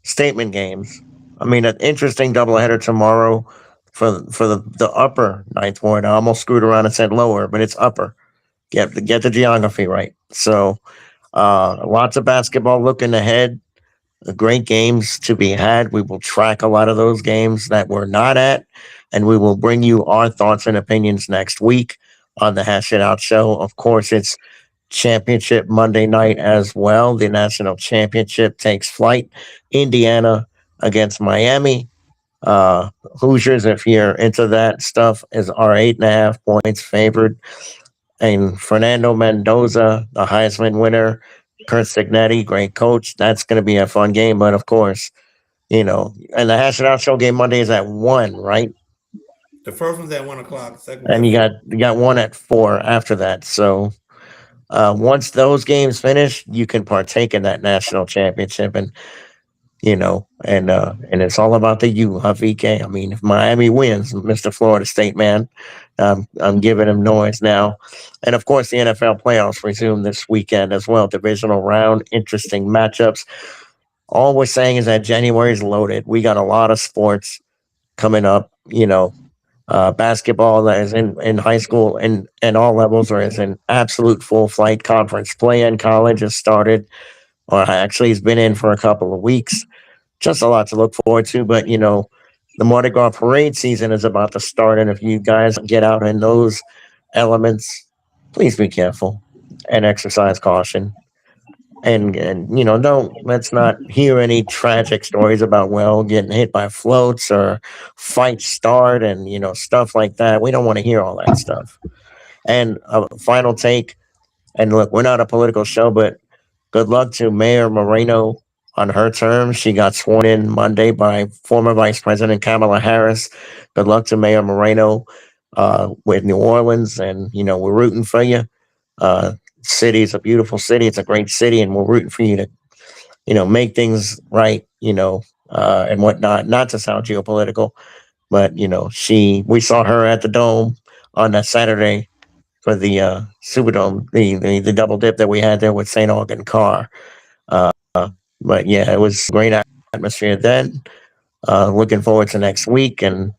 statement games. I mean, an interesting doubleheader tomorrow for the upper ninth ward. I almost screwed around and said lower, but it's upper. Get the geography right. So lots of basketball looking ahead. Great games to be had. We will track a lot of those games that we're not at, and we will bring you our thoughts and opinions next week on the Hash It Out show. Of course, it's championship Monday night as well. The national championship takes flight. Indiana against Miami. Hoosiers, if you're into that stuff, are 8.5 points favored. And Fernando Mendoza, the Heisman winner, Kurt Signetti, great coach. That's going to be a fun game. But of course, and the Hash It Out show game Monday is at 1, right? The first one's at 1 o'clock, the second one's And at you 4. got one at 4 after that. So once those games finish, you can partake in that national championship, and it's all about the U, huh, VK? I mean, if Miami wins, Mr. Florida State man, I'm giving him noise now. And of course, the NFL playoffs resume this weekend as well. Divisional round, interesting matchups. All we're saying is that January is loaded. We got a lot of sports coming up. Basketball that is in high school and all levels, or is in absolute full flight. Conference play in college has started, or actually has been in for a couple of weeks. Just a lot to look forward to. But the Mardi Gras parade season is about to start, and if you guys get out in those elements, please be careful and exercise caution. And don't let's not hear any tragic stories about getting hit by floats or fights start and stuff like that. We don't want to hear all that stuff. And a final take, and look, we're not a political show, but good luck to Mayor Moreno on her term. She got sworn in Monday by former Vice President Kamala Harris. Good luck to Mayor Moreno. with New Orleans, and we're rooting for you. City is a beautiful city. It's a great city, and we're rooting for you to make things right. And whatnot. Not to sound geopolitical, but we saw her at the Dome on that Saturday for the Superdome, the double dip that we had there with St. Aug and Carr. Uh, but yeah, it was a great atmosphere then. Looking forward to next week and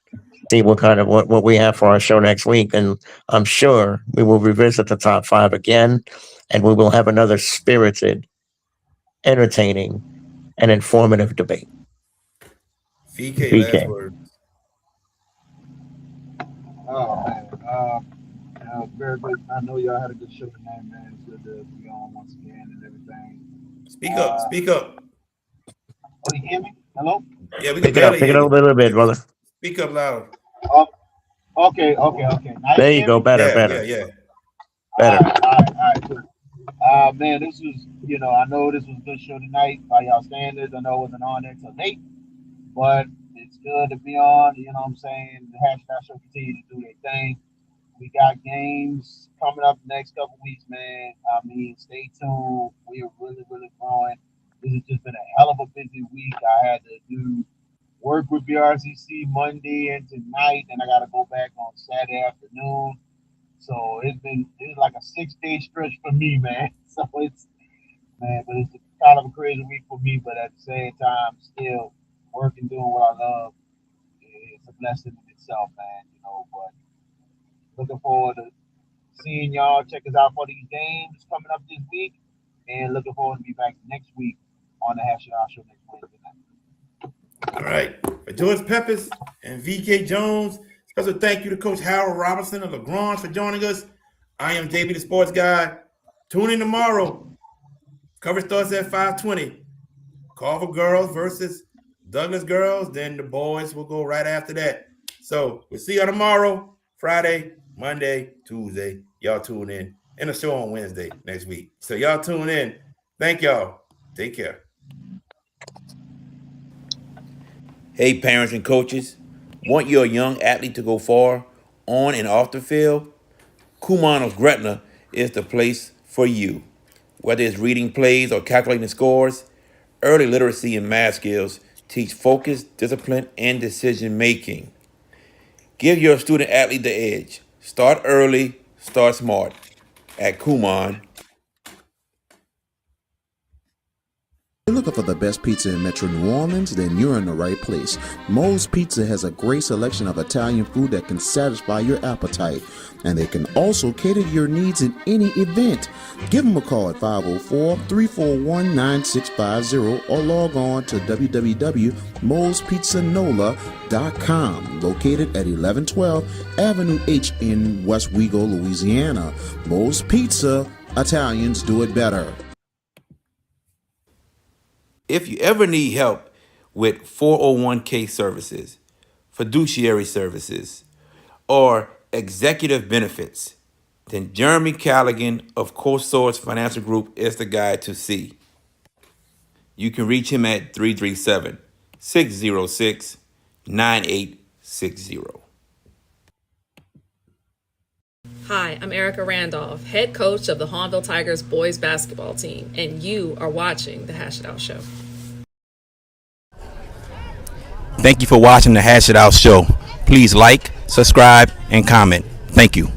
see what we have for our show next week. And I'm sure we will revisit the top 5 again, and we will have another spirited, entertaining, and informative debate. VK, last VK. word. Oh man, very good. I know y'all had a good show tonight, man. It's good to be on once again and everything. Speak up. Speak up. Oh, you hear me? Hello? Yeah, we can Pick it up. barely Pick it hear up a little bit, brother. Speak up loud. Oh, okay. Now There you you go. me? Better. Yeah. Better. All right, cool. Man, this was, I know this was a good show tonight by y'all standards. I know I wasn't on there till late, but it's good to be on. You know what I'm saying? The hashtag show continue to do their thing. We got games coming up the next couple weeks, man. I mean, stay tuned. We are really, really growing. This has just been a hell of a busy week. I had to do work with BRCC Monday and tonight, and I got to go back on Saturday afternoon. So it's like a 6-day stretch for me, man. So but it's kind of a crazy week for me, but at the same time, still working, doing what I love. It's a blessing in itself, man. But looking forward to seeing y'all. Check us out for these games coming up this week, and looking forward to be back next week on the Hash It Out Show next Wednesday night. All right. For George Peppers and VK Jones, special thank you to Coach Harold Robinson of LaGrange for joining us. I am JB the Sports Guy. Tune in tomorrow. Coverage starts at 5:20. Carver girls versus Douglas girls. Then the boys will go right after that. So we'll see you tomorrow, Friday, Monday, Tuesday. Y'all tune in. And a show on Wednesday next week. So y'all tune in. Thank y'all. Take care. Hey, parents and coaches. Want your young athlete to go far on and off the field? Kumon of Gretna is the place for you. Whether it's reading plays or calculating scores, early literacy and math skills teach focus, discipline, and decision making. Give your student athlete the edge. Start early, start smart. At Kumon. If you're looking for the best pizza in Metro New Orleans, then you're in the right place. Moe's Pizza has a great selection of Italian food that can satisfy your appetite, and they can also cater to your needs in any event. Give them a call at 504-341-9650 or log on to www.moespizzanola.com, located at 1112 Avenue H in West Wego, Louisiana. Moe's Pizza, Italians do it better. If you ever need help with 401k services, fiduciary services, or executive benefits, then Jeremy Callaghan of CoSource Financial Group is the guy to see. You can reach him at 337-606-9860. Hi, I'm Erica Randolph, head coach of the Hahnville Tigers boys basketball team, and you are watching The Hash It Out Show. Thank you for watching The Hash It Out Show. Please like, subscribe, and comment. Thank you.